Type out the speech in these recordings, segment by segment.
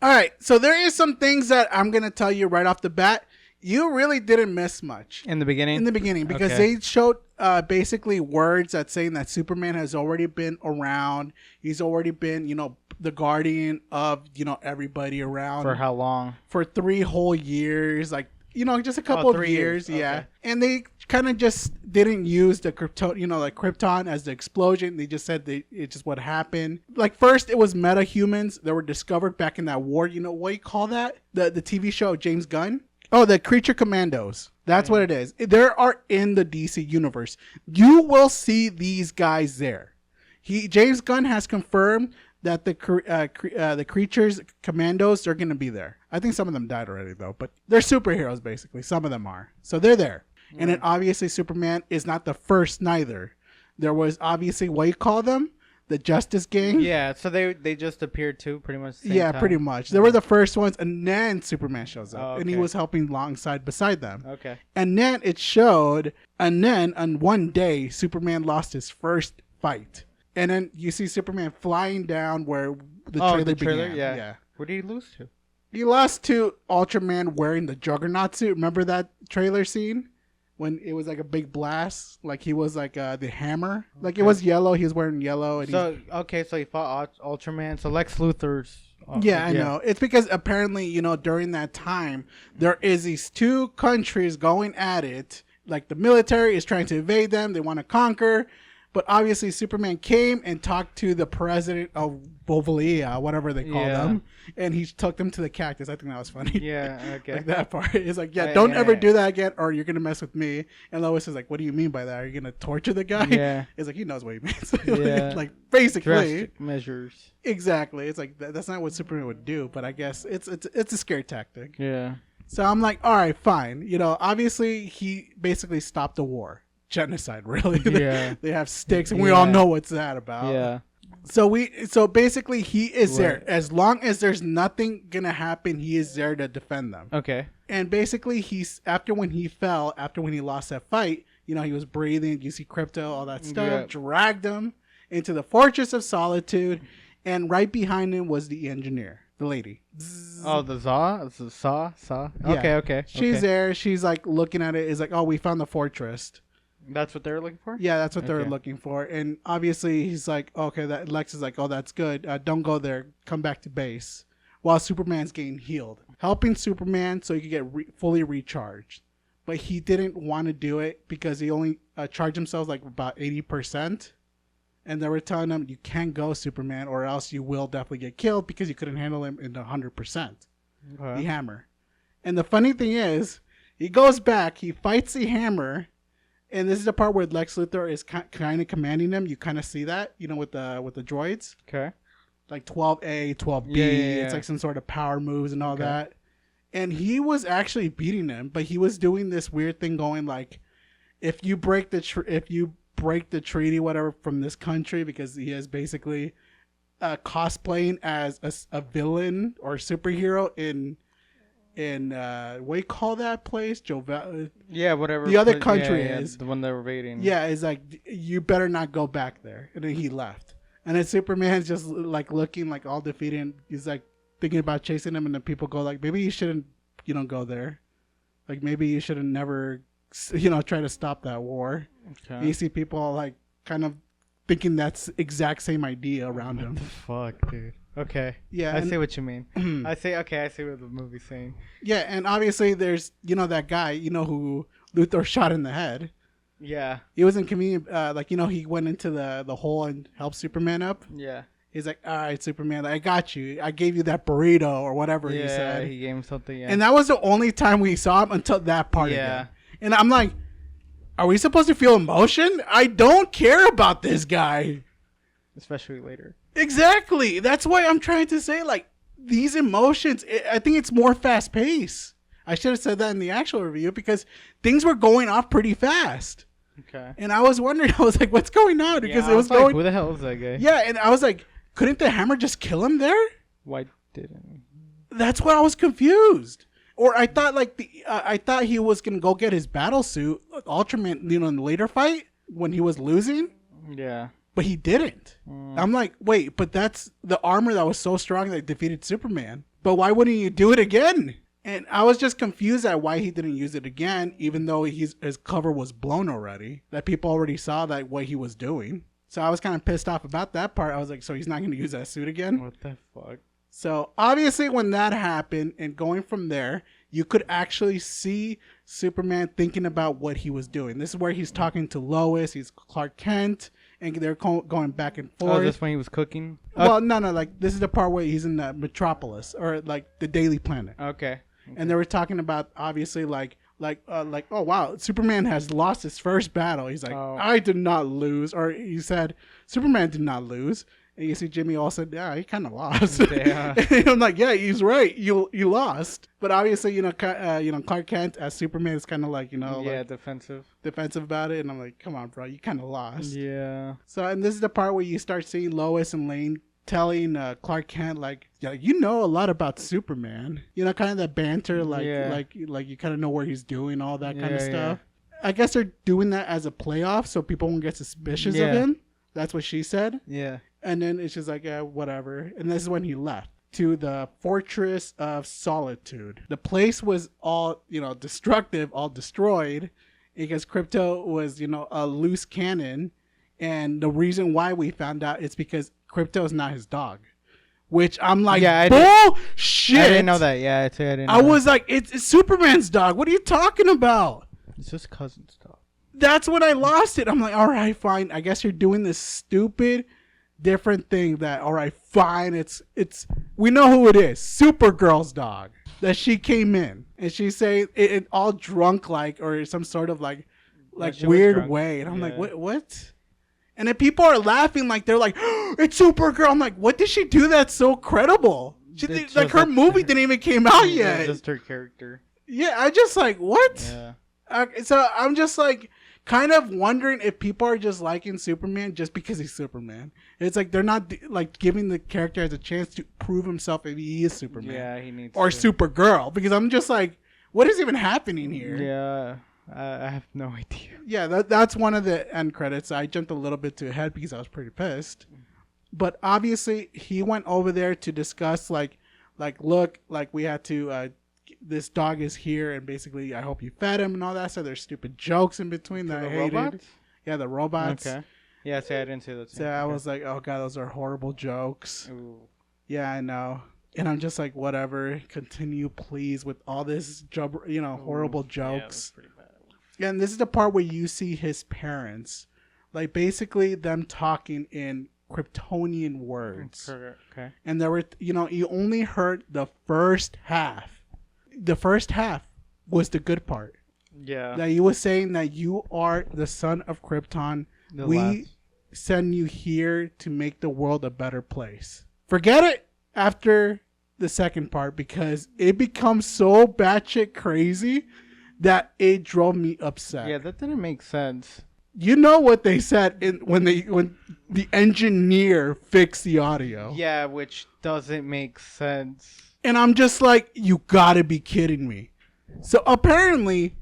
All right, so there is some things that I'm gonna tell you right off the bat. You really didn't miss much In the beginning? in the beginning because they showed basically words that saying that Superman has already been around. He's already been, the guardian of, everybody around. For how long? For 3 whole years, like, just a couple of years. Yeah. Okay. And they kind of just didn't use the Krypton as the explosion. They just said it just what happened. Like first it was metahumans that were discovered back in that war. You know what you call that? The TV show James Gunn? Oh, the Creature Commandos. That's what it is. They are in the DC universe. You will see these guys there. James Gunn has confirmed that the Creatures Commandos, they're going to be there. I think some of them died already, though. But they're superheroes, basically. Some of them are. So they're there. Right. And then obviously Superman is not the first neither. There was obviously, what you call them? The Justice Gang. Yeah, so they just appeared too, pretty much. The same time. Pretty much. They were the first ones, and then Superman shows up, okay. and he was helping beside them. Okay. And then it showed, and then on one day, Superman lost his first fight, and then you see Superman flying down where the trailer began. Yeah. Where did he lose to? He lost to Ultraman wearing the Juggernaut suit. Remember that trailer scene? When it was like a big blast, like he was like the Hammer, like it was yellow. He was wearing yellow. And so he fought Ultraman. So Lex Luthor's. I know. It's because apparently during that time there is these 2 countries going at it. Like the military is trying to invade them. They want to conquer, but obviously Superman came and talked to the president of Bovalia, whatever they call them, and he took them to the cactus. I think that was funny. Yeah, okay. Like that part. It's like, don't ever do that again, or you're gonna mess with me. And Lois is like, what do you mean by that? Are you gonna torture the guy? Yeah. It's like he knows what he means. Like basically drastic measures. Exactly. It's like that's not what Superman would do, but I guess it's a scare tactic. Yeah. So I'm like, all right, fine. Obviously he basically stopped the war. Genocide, really. Yeah. They have sticks, and we all know what's that about. Yeah. So basically he is there. As long as there's nothing gonna happen, he is there to defend them. Okay. And basically after when he lost that fight, he was breathing, you see Crypto, all that stuff, dragged him into the Fortress of Solitude, and right behind him was the engineer, the lady. Oh, the Saw? Saw? Okay. She's there, she's like looking at it, is like, oh, we found the fortress. That's what they were looking for? Yeah, that's what they were looking for. And obviously he's like, okay, Lex is like, oh, that's good. Don't go there. Come back to base. While Superman's getting healed. Helping Superman so he could get fully recharged. But he didn't want to do it because he only charged himself like about 80%. And they were telling him, you can't go, Superman, or else you will definitely get killed because you couldn't handle him in 100%. The Hammer. And the funny thing is, he goes back, he fights the Hammer. And this is the part where Lex Luthor is kind of commanding them. You kind of see that, with the droids. Okay. Like 12A, 12B. Yeah. It's like some sort of power moves and all that. And he was actually beating them, but he was doing this weird thing going like, if you break the treaty, whatever, from this country, because he is basically cosplaying as a villain or superhero in what do you call that place? Whatever. The other country is. The one they were invading. Yeah, it's like, you better not go back there. And then he left. And then Superman's just like looking like all defeated. And he's like thinking about chasing him. And then people go like, maybe you shouldn't, go there. Like maybe you should have never, try to stop that war. Okay. And you see people like kind of thinking that's exact same idea around him. What the fuck, dude? Okay. Yeah. I see what you mean. I see what the movie's saying. Yeah, and obviously there's, that guy, who Luthor shot in the head. Yeah. He wasn't convenient. He went into the hole and helped Superman up. Yeah. He's like, all right, Superman, I got you. I gave you that burrito or whatever he said. Yeah, he gave him something, yeah. And that was the only time we saw him until that part again. And I'm like, are we supposed to feel emotion? I don't care about this guy. Especially later. Exactly. That's why I'm trying to say, like, these emotions, I think it's more fast paced. I should have said that in the actual review because things were going off pretty fast. Okay. And I was wondering, I was like, what's going on? Because it was like, going. Who the hell is that guy? Yeah, and I was like, couldn't the Hammer just kill him there? Why didn't? That's why I was confused. Or I thought I thought he was gonna go get his battle suit, Ultraman, in the later fight when he was losing. Yeah. but he didn't. I'm like, wait, but that's the armor that was so strong that defeated Superman. But why wouldn't you do it again? And I was just confused at why he didn't use it again, even though his cover was blown already. That people already saw that what he was doing. So I was kind of pissed off about that part. I was like, so he's not going to use that suit again? What the fuck? So obviously when that happened and going from there, you could actually see Superman thinking about what he was doing. This is where he's talking to Lois. He's Clark Kent. And they're going back and forth. Oh, this when he was cooking? Well, no. Like, this is the part where he's in the Metropolis. Or, like, the Daily Planet. Okay. And they were talking about, obviously, like, oh, wow, Superman has lost his first battle. He's like, I did not lose. Or he said, Superman did not lose. And you see Jimmy all said, yeah, he kind of lost. Yeah. And I'm like, yeah, he's right. You lost. But obviously, Clark Kent as Superman is kind of like, like, defensive about it. And I'm like, come on, bro, you kind of lost. Yeah. So, and this is the part where you start seeing Lois and Lane telling Clark Kent, like, yeah, you know a lot about Superman. Kind of that banter, like you kind of know where he's doing, all that kind of stuff. Yeah. I guess they're doing that as a playoff so people won't get suspicious of him. That's what she said. Yeah. And then it's just like, yeah, whatever. And this is when he left to the Fortress of Solitude. The place was all, destructive, all destroyed because Krypto was, a loose cannon. And the reason why we found out is because Krypto is not his dog. Which I'm like, bullshit. I didn't know that. Yeah, I didn't know I was like, it's Superman's dog. What are you talking about? It's his cousin's dog. That's when I lost it. I'm like, all right, fine. I guess you're doing this stupid different thing that, all right, fine. It's we know who it is. Supergirl's dog. That she came in and she say it all drunk like, or some sort of like weird way. And I'm like, what? And then people are laughing like they're like, oh, it's Supergirl. I'm like, what did she do that's so credible? Like her movie didn't even came out yet. Just her character. Yeah, I just like, what? Yeah. So I'm just like kind of wondering if people are just liking Superman just because he's Superman. It's like they're not like giving the character as a chance to prove himself if he is Superman. Yeah, he needs or Supergirl, because I'm just like, what is even happening here? Yeah. I have no idea. Yeah, that's one of the end credits. I jumped a little bit too ahead because I was pretty pissed. But obviously, he went over there to discuss, look, we had to, this dog is here, and basically, I hope you fed him and all that. So there's stupid jokes in between that I hated. Robots? Yeah, the robots. Okay. Yeah, see, I didn't see that. So I was like, oh, God, those are horrible jokes. Ooh. Yeah, I know. And I'm just like, whatever. Continue, please, with all this, horrible jokes. Yeah, and this is the part where you see his parents, like basically them talking in Kryptonian words. Okay. And there were, you only heard the first half. The first half was the good part. Yeah. That he was saying that you are the son of Krypton. We send you here to make the world a better place. Forget it after the second part because it becomes so batshit crazy that it drove me upset. Yeah, that didn't make sense. You know what they said when the engineer fixed the audio. Yeah, which doesn't make sense. And I'm just like, you gotta be kidding me. So apparently,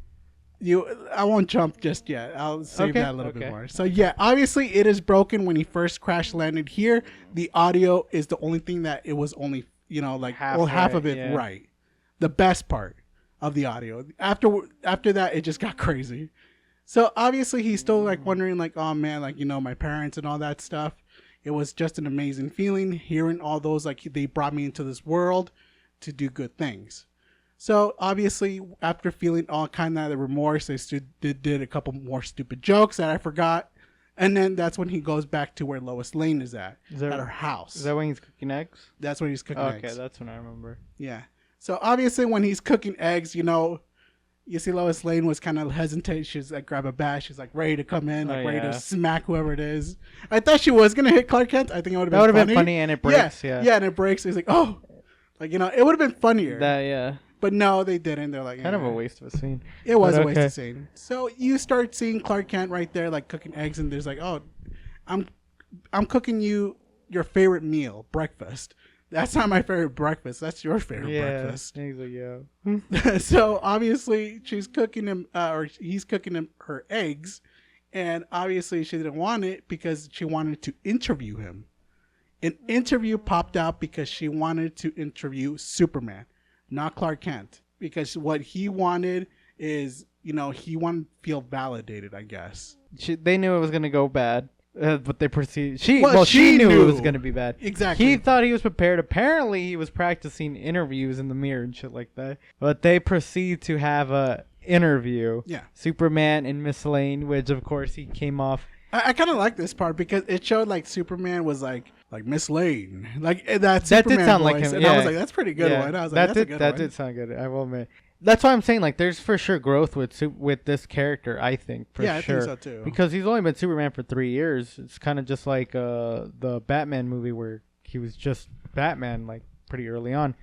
I won't jump just yet. I'll save that a little bit more. So yeah, obviously it is broken when he first crash landed here. The audio is the only thing that it was only, half of it right. The best part of the audio. After that, it just got crazy. So obviously he's still wondering oh man, my parents and all that stuff. It was just an amazing feeling hearing all those, they brought me into this world to do good things. So obviously after feeling all kind of the remorse, they did a couple more stupid jokes that I forgot. And then that's when he goes back to where Lois Lane is at her house. Is that when he's cooking eggs? That's when he's cooking eggs. Okay, that's when I remember. Yeah. So obviously when he's cooking eggs, you see Lois Lane was kind of hesitant. She's grab a bat. She's ready to come in, ready to smack whoever it is. I thought she was going to hit Clark Kent. I think it would have been funny. And it breaks. Yeah, and it breaks. He's like, oh. It would have been funnier. Yeah. But no, they didn't. They're like, kind of a waste of a scene. It was a waste of a scene. So you start seeing Clark Kent right there, cooking eggs. And there's I'm cooking you your favorite meal, breakfast. That's not my favorite breakfast. That's your favorite breakfast. Yeah. So obviously she's cooking him, or he's cooking him her eggs, And obviously she didn't want it because she wanted to interview him. An interview popped out because she wanted to interview Superman, not Clark Kent. Because what he wanted is, he wanted to feel validated, I guess. They knew it was going to go bad. But they perceived... She knew it was going to be bad. Exactly. He thought he was prepared. Apparently, he was practicing interviews in the mirror and shit like that. But they proceed to have a interview. Yeah. Superman and Miss Lane, which, of course, he came off... I kind of like this part because it showed like Superman was like Miss Lane. Like that Superman did sound voice. like him. And yeah. I was like, that's pretty good one. I was like, that did sound good. I will admit. That's why I'm saying, like, there's for sure growth with this character, I think, for sure. I think so, too. Because he's only been Superman for 3 years. It's kind of just like the Batman movie where he was just Batman, like, pretty early on.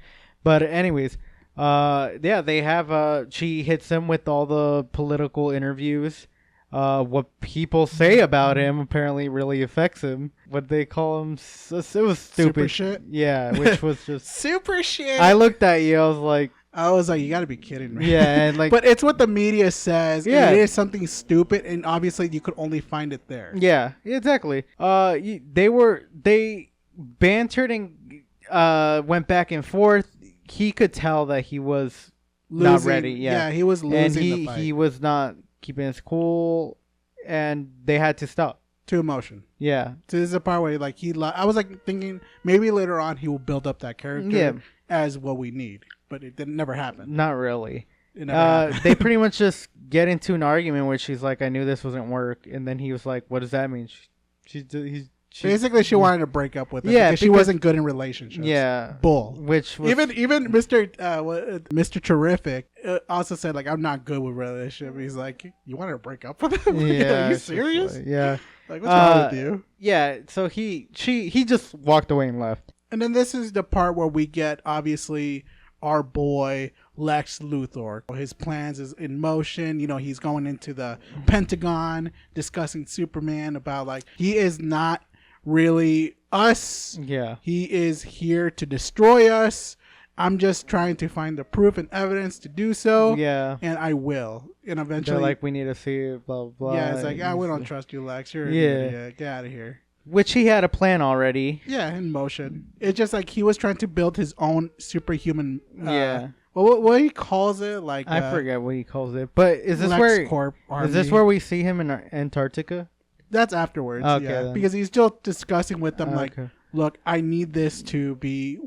But anyways, they have, she hits him with all the political interviews. What people say about him apparently really affects him. What they call him, it was stupid. Super shit? Yeah, which was just... Super shit! I looked at you, I was like... you gotta be kidding me. Yeah, and like... But it's what the media says. Yeah. And it is something stupid, and obviously you could only find it there. Yeah, exactly. They bantered and went back and forth. He could tell that he was not ready. Yeah, he was losing the fight. He was not keeping his cool, and they had to stop. To emotion. Yeah. So this is a part where like I was like thinking maybe later on he will build up that character as what we need, but it never happened. Not really. It never happened. They pretty much just get into an argument where she's like, "I knew this wasn't work," and then he was like, "What does that mean?" Basically, she wanted to break up with him because she wasn't good in relationships. Yeah, bull. Which was, even Mr. Terrific also said like, "I'm not good with relationship." He's like, "You want to break up with him? Yeah, are you serious? Like, yeah, like what's wrong with you?" Yeah. So he just walked away and left. And then this is the part where we get obviously our boy Lex Luthor. His plans is in motion. He's going into the Pentagon discussing Superman about like he is not really us. Yeah. He is here to destroy us. I'm just trying to find the proof and evidence to do so. Yeah. And I will. And eventually they're like, we need to see it, blah, blah, blah. Yeah, it's like, we don't trust you, Lex. You're an idiot. Get out of here. Which he had a plan already. Yeah, in motion. It's just like he was trying to build his own superhuman. Yeah. What he calls it, like I forget what he calls it. But is this Lex where we see him in Antarctica? That's afterwards. Okay, yeah, because he's still discussing with them look, I need this to be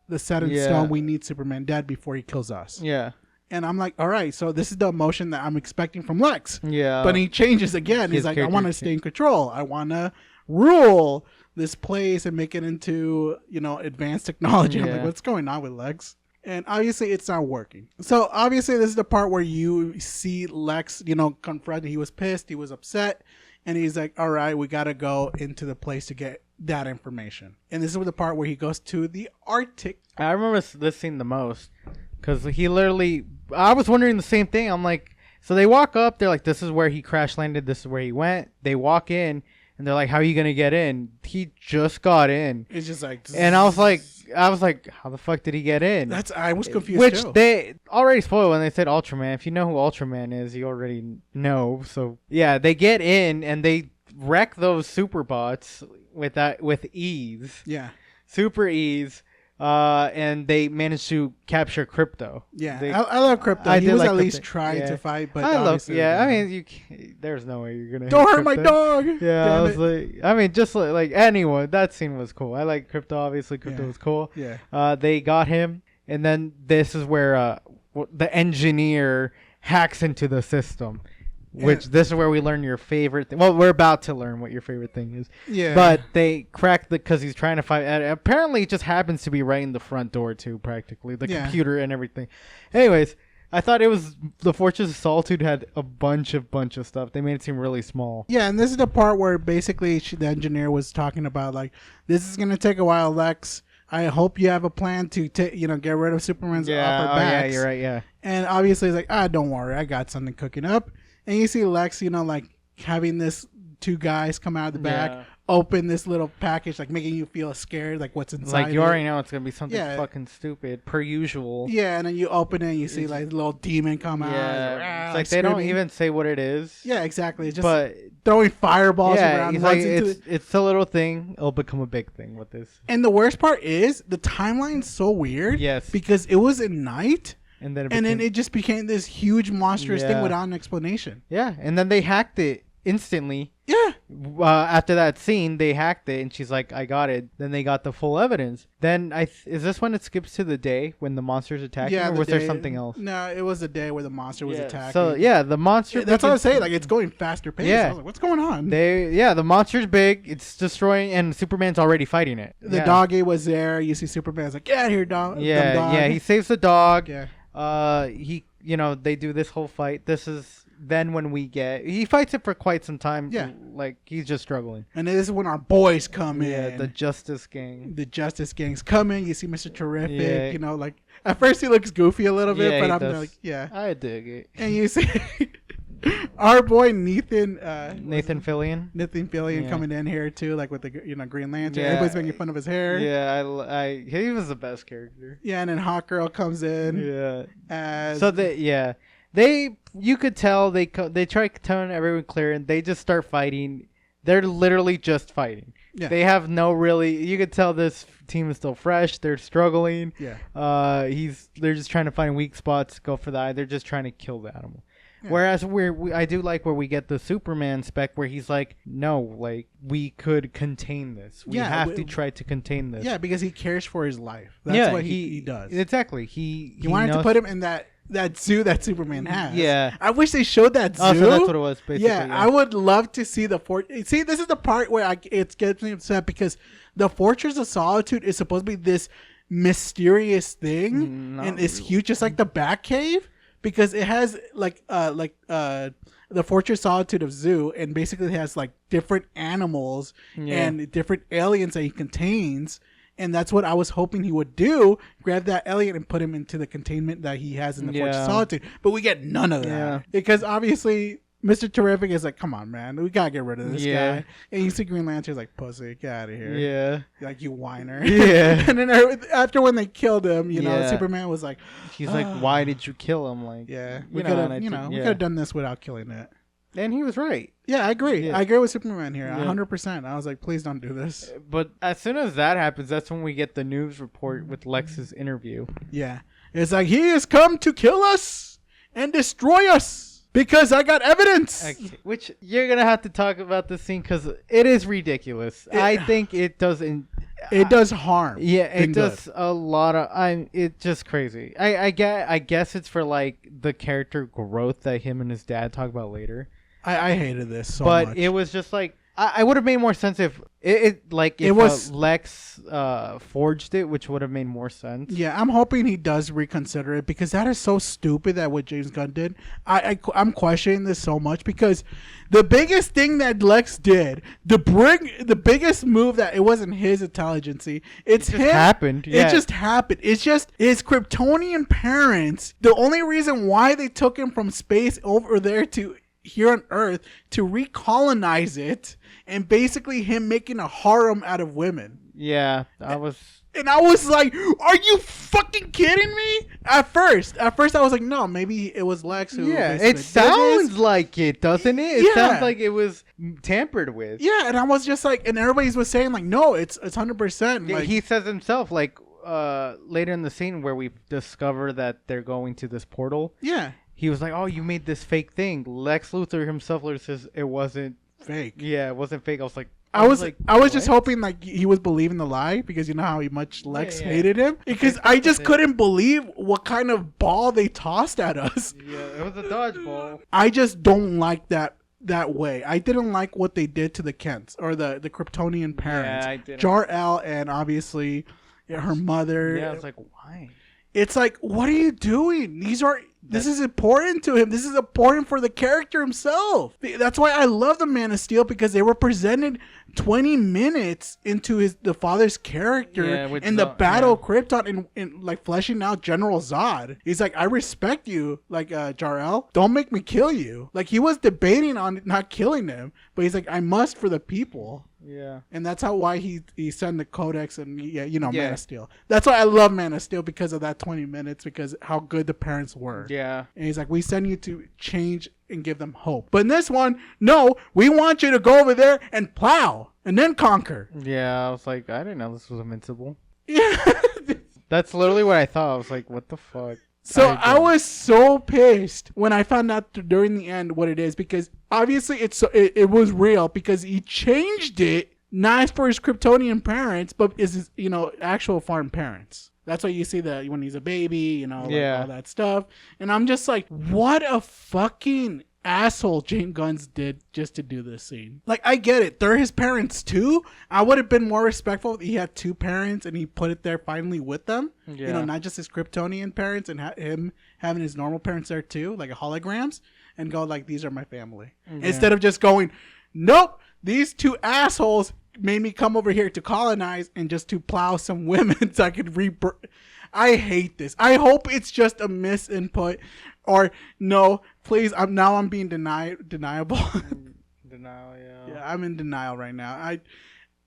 the set in stone. We need Superman dead before he kills us. Yeah. And I'm like, all right, so this is the emotion that I'm expecting from Lex. Yeah. But he changes again. He's like, I want to stay in control. I want to rule this place and make it into, advanced technology. I'm like, what's going on with Lex? And obviously it's not working. So obviously this is the part where you see Lex, confronted. He was pissed. He was upset. And he's like, all right, we got to go into the place to get that information. And this is the part where he goes to the Arctic. I remember this scene the most because he literally, I was wondering the same thing. I'm like, so they walk up. They're like, this is where he crash landed. This is where he went. They walk in and they're like, how are you going to get in? He just got in. It's just like, and I was like, how the fuck did he get in? I was confused too. Which they already spoiled when they said Ultraman. If you know who Ultraman is, you already know. So yeah, they get in and they wreck those superbots with ease. Yeah, super ease. And they managed to capture Crypto. Yeah, I love Crypto. He was at least trying to fight, but I mean, there's no way you're gonna. Don't hurt my dog. Yeah, I was like, I mean, just like anyone, that scene was cool. I like Crypto. Obviously, Crypto was cool. Yeah. They got him, and then this is where the engineer hacks into the system. Which this is where we learn your favorite thing. Well, we're about to learn what your favorite thing is. Yeah. But they cracked because he's trying to fight. And apparently, it just happens to be right in the front door too. Practically, the computer and everything. Anyways, I thought it was the Fortress of Solitude had a bunch of stuff. They made it seem really small. Yeah, and this is the part where basically the engineer was talking about like this is gonna take a while, Lex. I hope you have a plan to get rid of Superman's upper backs. Yeah, you're right. Yeah. And obviously, he's like, don't worry, I got something cooking up. And you see Lex, like having this two guys come out of the back, open this little package, like making you feel scared, like what's inside. Like you already know it's gonna be something fucking stupid, per usual. Yeah, and then you open it and you see like a little demon come out. It's like they don't even say what it is. Yeah, exactly. It's just, but throwing fireballs Yeah, around. he's like, it's a little thing. It'll become a big thing with this. And the worst part is the timeline's so weird. Yes. Because it was at night. And then it just became this huge monstrous thing without an explanation. Yeah, and then they hacked it instantly. Yeah. After that scene, they hacked it, and she's like, "I got it." Then they got the full evidence. Then is this when it skips to the day when the monster's attacking, or was there something else? No, it was the day where the monster was attacking. So the monster. Yeah, that's what I was saying. Like it's going faster pace. Yeah. I was like, what's going on? The monster's big. It's destroying, and Superman's already fighting it. The doggy was there. You see Superman's like, "Get out of here, dog." Yeah, dog. yeah. He saves the dog. Yeah. They do this whole fight. This is then when he fights it for quite some time. Yeah. Like he's just struggling. And this is when our boys come in. Yeah, the Justice Gang. The Justice Gang's coming. You see Mr. Terrific. Yeah. You know, like at first he looks goofy a little bit, Yeah, but he I'm does. like, yeah. I dig it. And you see our boy Nathan Fillion coming in here too, like with the Green Lantern. Yeah. Everybody's making fun of his hair. Yeah, he was the best character. Yeah, and then Hawk Girl comes in. Yeah. You could tell they try telling everyone clear, and they just start fighting. They're literally just fighting. Yeah. They have no really. You could tell this team is still fresh. They're struggling. Yeah. They're just trying to find weak spots, go for the eye. They're just trying to kill the animal. Yeah. Whereas I do like where we get the Superman spec where he's like, no, like we could contain this. We have to try to contain this. Yeah, because he cares for his life. That's what he does. Exactly. He wanted to put him in that zoo that Superman has. Yeah. I wish they showed that zoo. Oh, so that's what it was, basically. Yeah, I would love to see the fortress. See, this is the part where it gets me upset because the Fortress of Solitude is supposed to be this mysterious thing, and it's huge, just like the Batcave, because it has the Fortress of Solitude of Zoo, and basically it has like different animals and different aliens that he contains. And that's what I was hoping he would do. Grab that alien and put him into the containment that he has in the Fortress of Solitude. But we get none of that. Yeah. Because obviously, Mr. Terrific is like, come on, man. We got to get rid of this guy. And you see Green Lantern's like, pussy, get out of here. Yeah. Like, you whiner. Yeah. And then after when they killed him, Superman was like... He's like, why did you kill him? Like, we could have done this without killing it. And he was right. Yeah, I agree. Yeah. I agree with Superman here, 100%. I was like, please don't do this. But as soon as that happens, that's when we get the news report with Lex's interview. Yeah. It's like, he has come to kill us and destroy us because I got evidence. Okay. Which you're going to have to talk about this scene because it is ridiculous. I think it doesn't... It does harm. Yeah, it does a lot of... It's just crazy. I guess it's for like the character growth that him and his dad talk about later. I hated this so much. But it was just like... I would have made more sense if Lex forged it, which would have made more sense. Yeah, I'm hoping he does reconsider it because that is so stupid that what James Gunn did. I'm questioning this so much because the biggest thing that Lex did, the biggest move that it wasn't his intelligence. It just happened. Yeah. It just happened. It's just his Kryptonian parents. The only reason why they took him from space over there to here on Earth to recolonize it, and basically him making a harem out of women. Yeah, I was like, are you fucking kidding me? At first I was like, no, maybe it was Lex who... Yeah, it sounds like it, doesn't it? It sounds like it was tampered with. Yeah, and I was just like, and everybody was saying like, no, it's 100%. Yeah, he says himself, like, later in the scene where we discover that they're going to this portal. Yeah. He was like, oh, you made this fake thing. Lex Luthor himself says it wasn't fake. Yeah, it wasn't fake. I was like... I was just hoping like he was believing the lie because you know how much Lex hated him, because I just couldn't believe what kind of ball they tossed at us. Yeah, it was a dodgeball. I just don't like that way. I didn't like what they did to the Kents or the Kryptonian parents. Yeah, I didn't. Jor-El and obviously her mother. Yeah, I was like, why? It's like, what are you doing? This is important to him. This is important for the character himself. That's why I love the Man of Steel, because they were presented 20 minutes into the father's character in the Battle of Krypton and like fleshing out General Zod. He's like, I respect you, like Jor-El. Don't make me kill you. Like he was debating on not killing him, but he's like, I must for the people. Yeah. And that's why he sent the Codex and Man Yeah. of Steel. That's why I love Man of Steel, because of that 20 minutes, because how good the parents were. Yeah. And he's like, we send you to change and give them hope. But in this one, no, we want you to go over there and plow and then conquer. Yeah, I was like, I didn't know this was Invincible. Yeah. That's literally what I thought. I was like, what the fuck? So I was so pissed when I found out during the end what it is, because obviously it was real, because he changed it not for his Kryptonian parents, but his actual farm parents. That's why you see that when he's a baby, all that stuff. And I'm just like, what a fucking asshole James Gunn did just to do this scene. Like, I get it, they're his parents too. I would have been more respectful if he had two parents and he put it there finally with them. Not just his Kryptonian parents, and him having his normal parents there too, like holograms, and go like, these are my family. Instead of just going, nope, these two assholes made me come over here to colonize and just to plow some women so I could I hate this. I hope it's just a misinput, or no, please. I'm being deniable. Denial, yeah. Yeah, I'm in denial right now.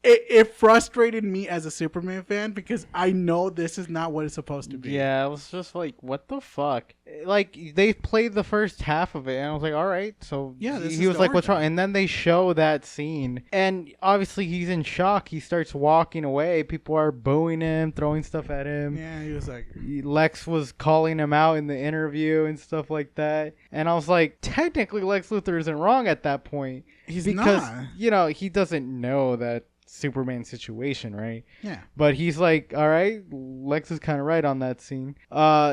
It frustrated me as a Superman fan, because I know this is not what it's supposed to be. Yeah, I was just like, what the fuck? Like, they played the first half of it, and I was like, all right. So yeah, he was like, what's wrong? And then they show that scene, and obviously he's in shock. He starts walking away. People are booing him, throwing stuff at him. Yeah, he was like, Lex was calling him out in the interview and stuff like that. And I was like, technically Lex Luthor isn't wrong at that point. He's because, not. He doesn't know that Superman situation, right? Yeah. But he's like, all right, Lex is kind of right on that scene.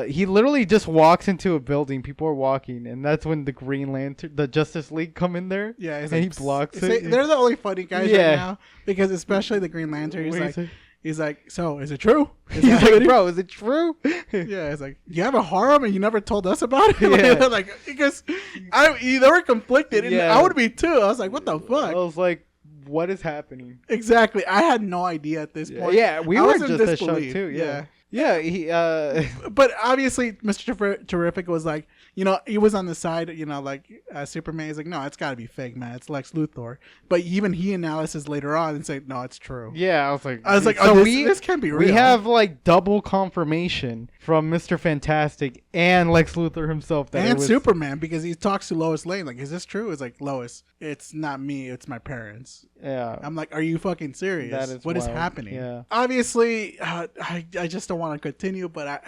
He literally just walks into a building. People are walking, and that's when the Green Lantern, the Justice League come in there. Yeah. And he blocks it. They're the only funny guys right now, because especially the Green Lantern. He's like, so is it true? He's like, bro, is it true? Yeah, it's like, you have a harem and you never told us about it? Yeah. Like, because they were conflicted, and I would be too. I was like, what the fuck? I was like, what is happening? Exactly. I had no idea at this point. Yeah, we were just a show too. Yeah. Yeah, he but obviously Mr. Terrific was like, he was on the side, like Superman is like, no, it's got to be fake, man. It's Lex Luthor. But even he analyzes later on and say, no, it's true. Yeah, I was like, so this can't be real. We have like double confirmation from Mr. Fantastic and Lex Luthor himself and Superman, because he talks to Lois Lane like, is this true? It's like, Lois, it's not me, it's my parents. Yeah. I'm like, are you fucking serious? What is wild. happening? Yeah. Obviously, I just don't want to continue, but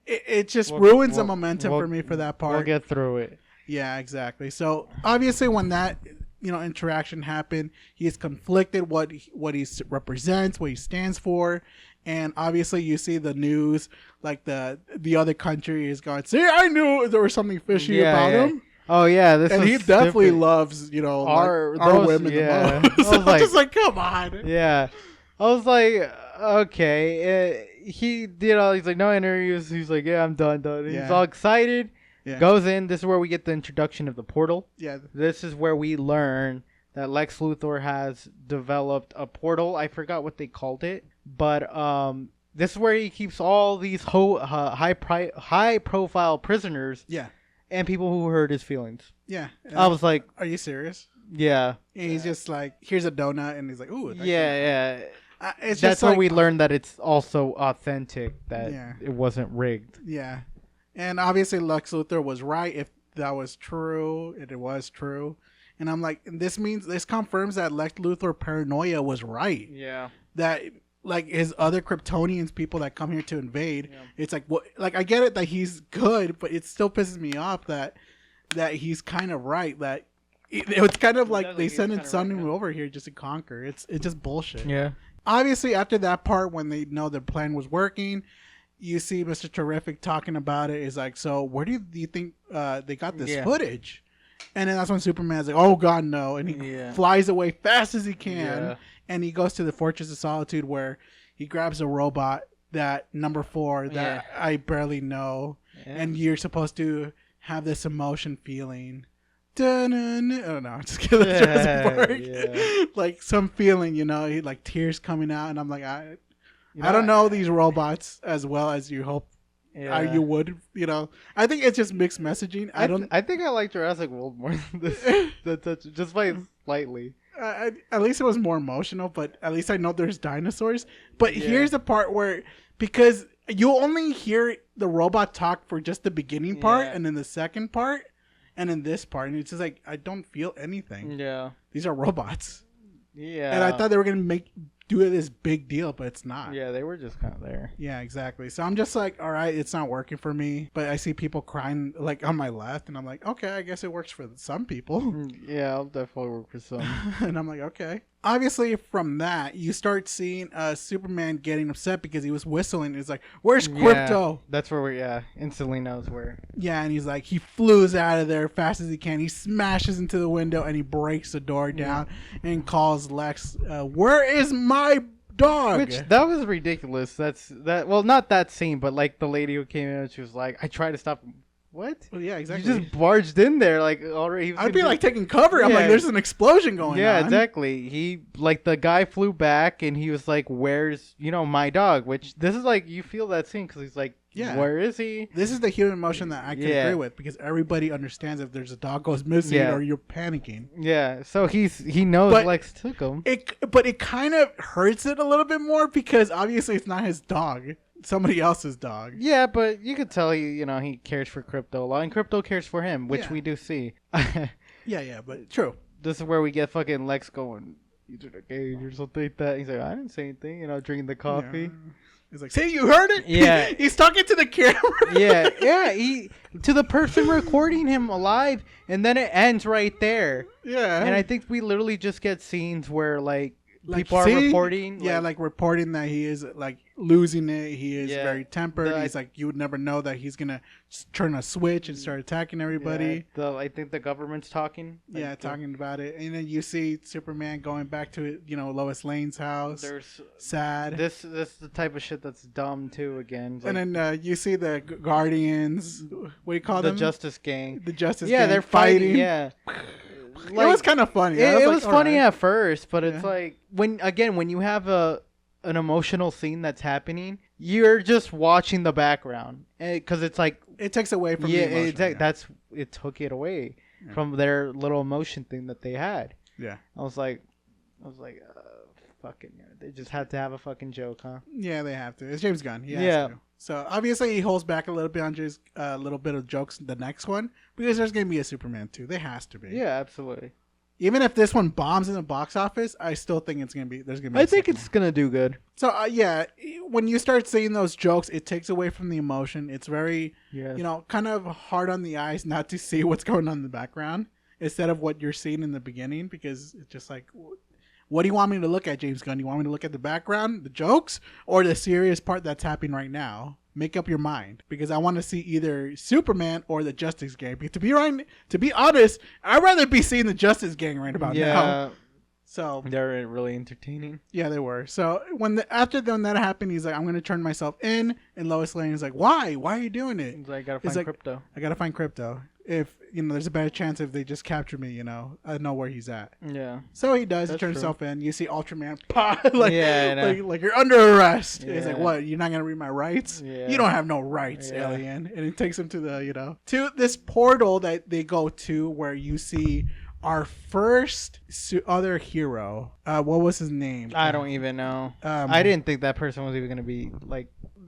it just ruins the momentum for me for that part. We'll get through it. Yeah, exactly. So obviously when that interaction happened, he is conflicted what he represents, what he stands for. And obviously you see the news, like the other country is going, see, I knew there was something fishy about him. Oh yeah, and he definitely loves our women the most. So I'm just like, come on. Yeah, I was like, okay. He's like, no interviews. He's like, yeah, I'm done. He's all excited. Yeah. Goes in. This is where we get the introduction of the portal. Yeah. This is where we learn that Lex Luthor has developed a portal. I forgot what they called it, but this is where he keeps all these high profile prisoners. Yeah. And people who hurt his feelings. Yeah. I was like, are you serious? Yeah. And he's just like, here's a donut, and he's like, ooh. Yeah. That's when we learned that it's also authentic, that it wasn't rigged. Yeah. And obviously Lex Luthor was right if that was true, and it was true. And I'm like, this confirms that Lex Luthor paranoia was right. Yeah. That, like, his other Kryptonians, people that come here to invade, it's like, what? Like, I get it that he's good, but it still pisses me off that he's kind of right. That it's kind of like they sent someone over here just to conquer. It's just bullshit. Yeah. Obviously, after that part, when they know their plan was working, you see Mr. Terrific talking about it. Is like, so where do you think they got this footage? And then that's when Superman's like, oh God, no. And he flies away fast as he can. Yeah. And he goes to the Fortress of Solitude, where he grabs a robot, that number 4 that I barely know. Yeah. And you're supposed to have this emotion feeling. Dun-dun-dun. Oh no, I'm just kidding. Like some feeling, like tears coming out. And I'm like, I don't know these robots as well as you hope you would. I think it's just mixed messaging. I think I like Jurassic World more than this. Just by slightly. At least it was more emotional, but at least I know there's dinosaurs. But Yeah. here's the part where, because you only hear the robot talk for just the beginning part, Yeah. and then the second part, and in this part, and it's just like, I don't feel anything. Yeah. These are robots. Yeah. And I thought they were going to do this big deal, but it's not. Yeah, they were just kind of there. Yeah, exactly. So I'm just like, all right, it's not working for me. But I see people crying like on my left, and I'm like, okay, I guess it works for some people. Yeah, I'll definitely work for some. And I'm like, okay. Obviously, from that, you start seeing Superman getting upset because he was whistling. He's like, where's Crypto? Yeah, that's where we instantly knows where. Yeah, and he's like, he flews out of there fast as he can. He smashes into the window and he breaks the door down and calls Lex, where is my dog? Which that was ridiculous. Well, not that scene, but like the lady who came in and she was like, I tried to stop him. What? Well, yeah, exactly. You just barged in there like already. I'd be like taking cover. I'm like, there's an explosion going on. Yeah, exactly. He like the guy flew back and he was like, "Where's my dog?" Which this is like you feel that scene because he's like, Yeah. Where is he? This is the human emotion that I can agree with because everybody understands if there's a dog goes missing or you're panicking. Yeah, so he knows Lex took him. But it kind of hurts it a little bit more because obviously it's not his dog. Somebody else's dog. Yeah, but you could tell he cares for Crypto a lot, and Crypto cares for him, which we do see. Yeah, but true. This is where we get fucking Lex going, "You did a cage or something like that." He's like, "I didn't say anything," drinking the coffee. Yeah. He's like, "See, you heard it." Yeah, he's talking to the camera. yeah. He to the person recording him alive, and then it ends right there. Yeah, and I think we literally just get scenes where people are reporting. Yeah, reporting that he is losing it. He is very tempered. He's like, you would never know that he's gonna turn a switch and start attacking everybody. Yeah, I think the government's talking. Talking about it, and then you see Superman going back to Lois Lane's house. There's sad. This is the type of shit that's dumb too. Again, and then you see the Guardians. What do you call them? The Justice Gang. The Justice Gang. Yeah, they're fighting. Yeah. It was kind of funny. It was funny at first, but it's like when you have an emotional scene that's happening, you're just watching the background because it's like it takes away from the emotion. It took it away from their little emotion thing that they had. Yeah, I was like, fucking, they just had to have a fucking joke, huh? Yeah, they have to. It's James Gunn. He has to. So obviously he holds back a little bit on just a little bit of jokes in the next one because there's gonna be a Superman 2. There has to be. Yeah, absolutely. Even if this one bombs in the box office, I still think there's gonna be. I think it's gonna do good. So when you start seeing those jokes, it takes away from the emotion. It's very, kind of hard on the eyes not to see what's going on in the background instead of what you're seeing in the beginning because it's just like. What do you want me to look at, James Gunn? You want me to look at the background, the jokes, or the serious part that's happening right now? Make up your mind, because I want to see either Superman or the Justice Gang. Because to be honest, I'd rather be seeing the Justice Gang right about now. So they're really entertaining. Yeah, they were. So after that happened, he's like, "I'm gonna turn myself in," and Lois Lane is like, "Why? Why are you doing it?" He's like, "I gotta find Crypto. I gotta find Crypto. If there's a better chance if they just capture me, I know where he's at." Yeah. So he does. He turns himself in. You see Ultraman pop like you're under arrest. Yeah. He's like, "What? You're not gonna read my rights? Yeah. You don't have no rights, alien." And it takes him to to this portal that they go to where you see our first other hero. What was his name? I don't even know. I didn't think that person was even gonna be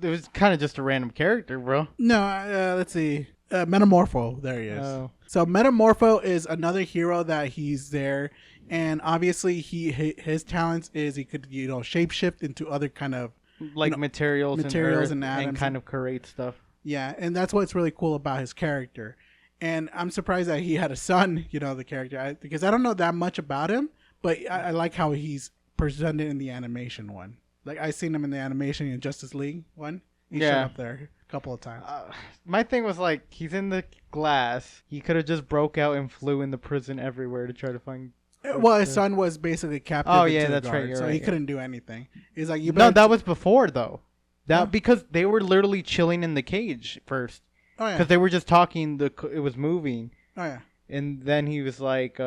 it was kind of just a random character, bro. No, let's see. Metamorpho. There he is. Oh. So Metamorpho is another hero that he's there, and obviously his talents is he could shapeshift into other kind of materials and atoms and kind of create stuff. Yeah, and that's what's really cool about his character. And I'm surprised that he had a son, the character, because I don't know that much about him, but I like how he's presented in the animation one. I seen him in the animation in Justice League one. He showed up there a couple of times. My thing was he's in the glass. He could have just broke out and flew in the prison everywhere to try to find. Well, his son was basically captive. Oh yeah, that's right. So he couldn't do anything. He's like, "You." No, that was before though. Because they were literally chilling in the cage first. Oh yeah. Because they were just talking. It was moving. Oh yeah. And then he was like,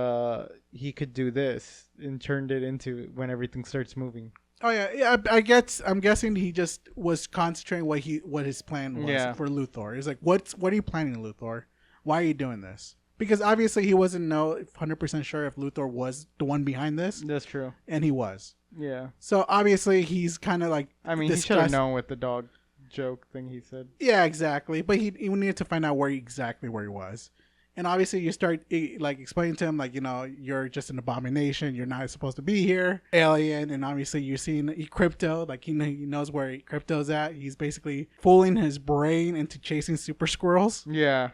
he could do this and turned it into when everything starts moving. Oh yeah. I'm guessing he just was concentrating what his plan was for Luthor. He's like, what are you planning, Luthor? Why are you doing this? Because obviously he wasn't 100% sure if Luthor was the one behind this, That's true. and he was. Yeah. So obviously he's kind of like, I mean, he should have known with the dog joke thing he said. Yeah, exactly. But he needed to find out where he was. And obviously you start like explaining to him, like, you're just an abomination. You're not supposed to be here. Alien. And obviously you're seeing Crypto. Like he knows where Crypto's at. He's basically fooling his brain into chasing super squirrels. Yeah.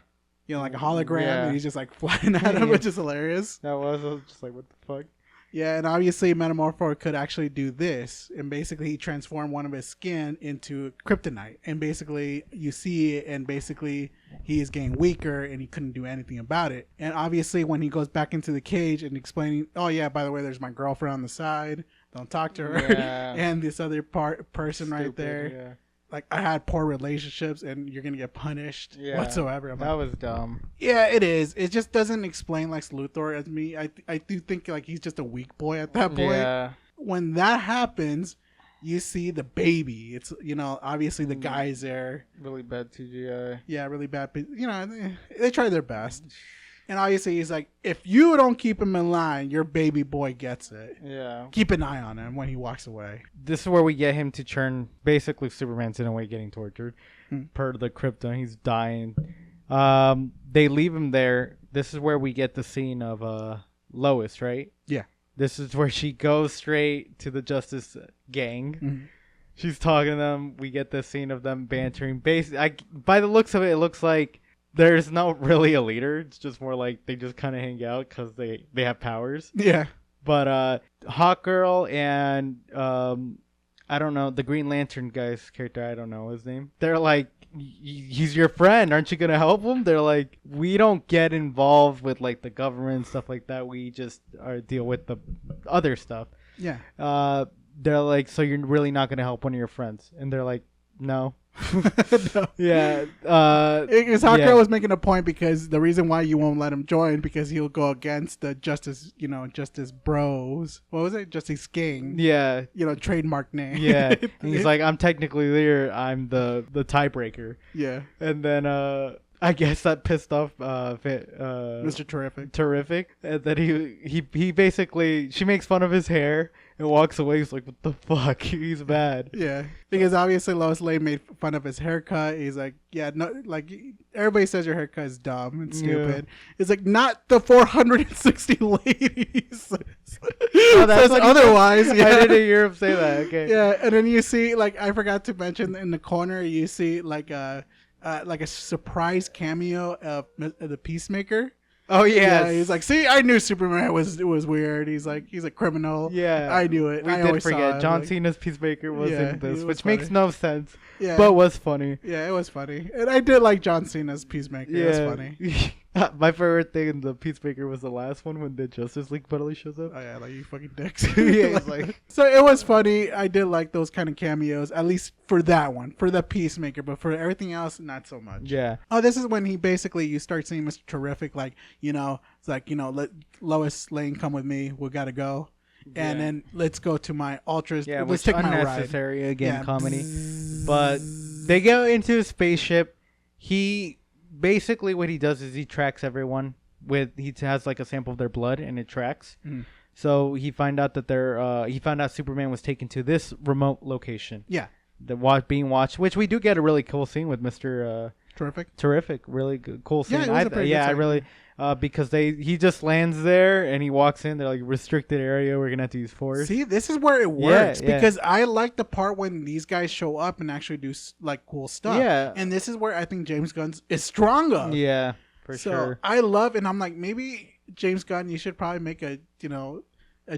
Like a hologram. Yeah. And he's just like flying at him, which is hilarious. I was just like, what the fuck? Yeah, and obviously Metamorpho could actually do this, and basically he transformed one of his skin into kryptonite, and basically you see it, and basically he is getting weaker, and he couldn't do anything about it. And obviously when he goes back into the cage and explaining, oh yeah, by the way, there's my girlfriend on the side, don't talk to her, and this other person right there. Yeah. Like, I had poor relationships and you're going to get punished whatsoever. That was dumb. Yeah, it is. It just doesn't explain Lex Luthor as me. I do think like he's just a weak boy at that point. Yeah. When that happens, you see the baby. It's, obviously the guy's there. Really bad CGI. Yeah, really bad. But, they try their best. And obviously he's like, if you don't keep him in line, your baby boy gets it. Yeah. Keep an eye on him when he walks away. This is where we get him to turn. Basically, Superman's in a way getting tortured. Per the Krypton. He's dying. They leave him there. This is where we get the scene of Lois, right? Yeah. This is where she goes straight to the Justice Gang. Mm-hmm. She's talking to them. We get the scene of them bantering. By the looks of it, it looks like there's not really a leader. It's just more like they just kind of hang out because they have powers. Yeah. But Hawkgirl and I don't know, the Green Lantern guy's character, I don't know his name. They're like, he's your friend. Aren't you going to help him? They're like, we don't get involved with like the government and stuff like that. We just deal with the other stuff. Yeah. They're like, so you're really not going to help one of your friends? And they're like, no. No. Yeah. Because Hawkgirl was making a point because the reason why you won't let him join because he'll go against the Justice Bros. What was it? Justice Gang. Yeah. Trademark name. Yeah. And he's like, I'm technically leader. I'm the tiebreaker. Yeah. And then I guess that pissed off Mr. Terrific. And then he basically, she makes fun of his hair and walks away. He's like, what the fuck? He's bad. Yeah. Because obviously Lois Lane made fun of his haircut. He's like, yeah, no, like everybody says your haircut is dumb and stupid. Yeah. It's like, not the 460 ladies. Oh, that's says otherwise. Yeah. I didn't hear him say that. Okay. Yeah. And then you see, like, I forgot to mention in the corner, you see like a surprise cameo of the Peacemaker. Oh yeah, he's like, see, I knew Superman was weird. He's like, he's a criminal. Yeah, I knew it. We did forget John Cena's Peacemaker was in this, which makes no sense. Yeah, but was funny. Yeah, it was funny, and I did like John Cena's Peacemaker. Yeah, it was funny. My favorite thing in the Peacemaker was the last one when the Justice League finally shows up. Oh yeah, like you fucking dicks. Yeah, like so it was funny. I did like those kind of cameos, at least for that one, for the Peacemaker, but for everything else, not so much. Yeah. Oh, this is when you start seeing Mr. Terrific, like, it's like, let Lois Lane come with me. We gotta go. Yeah. And then let's go to my ultras. Yeah, let's take unnecessary my ride. Again, comedy. But they go into a spaceship. He basically what he does is he tracks everyone he has like a sample of their blood and it tracks. Mm. So he found out that Superman was taken to this remote location. Yeah. Being watched, which we do get a really cool scene with Mr. Terrific, really good, cool scene. I really because he just lands there and he walks in. They're like, restricted area. We're gonna have to use force. See, this is where it works because I like the part when these guys show up and actually do like cool stuff. Yeah, and this is where I think James Gunn is stronger. Yeah, for sure. I love, and I'm like, maybe James Gunn, you should probably make a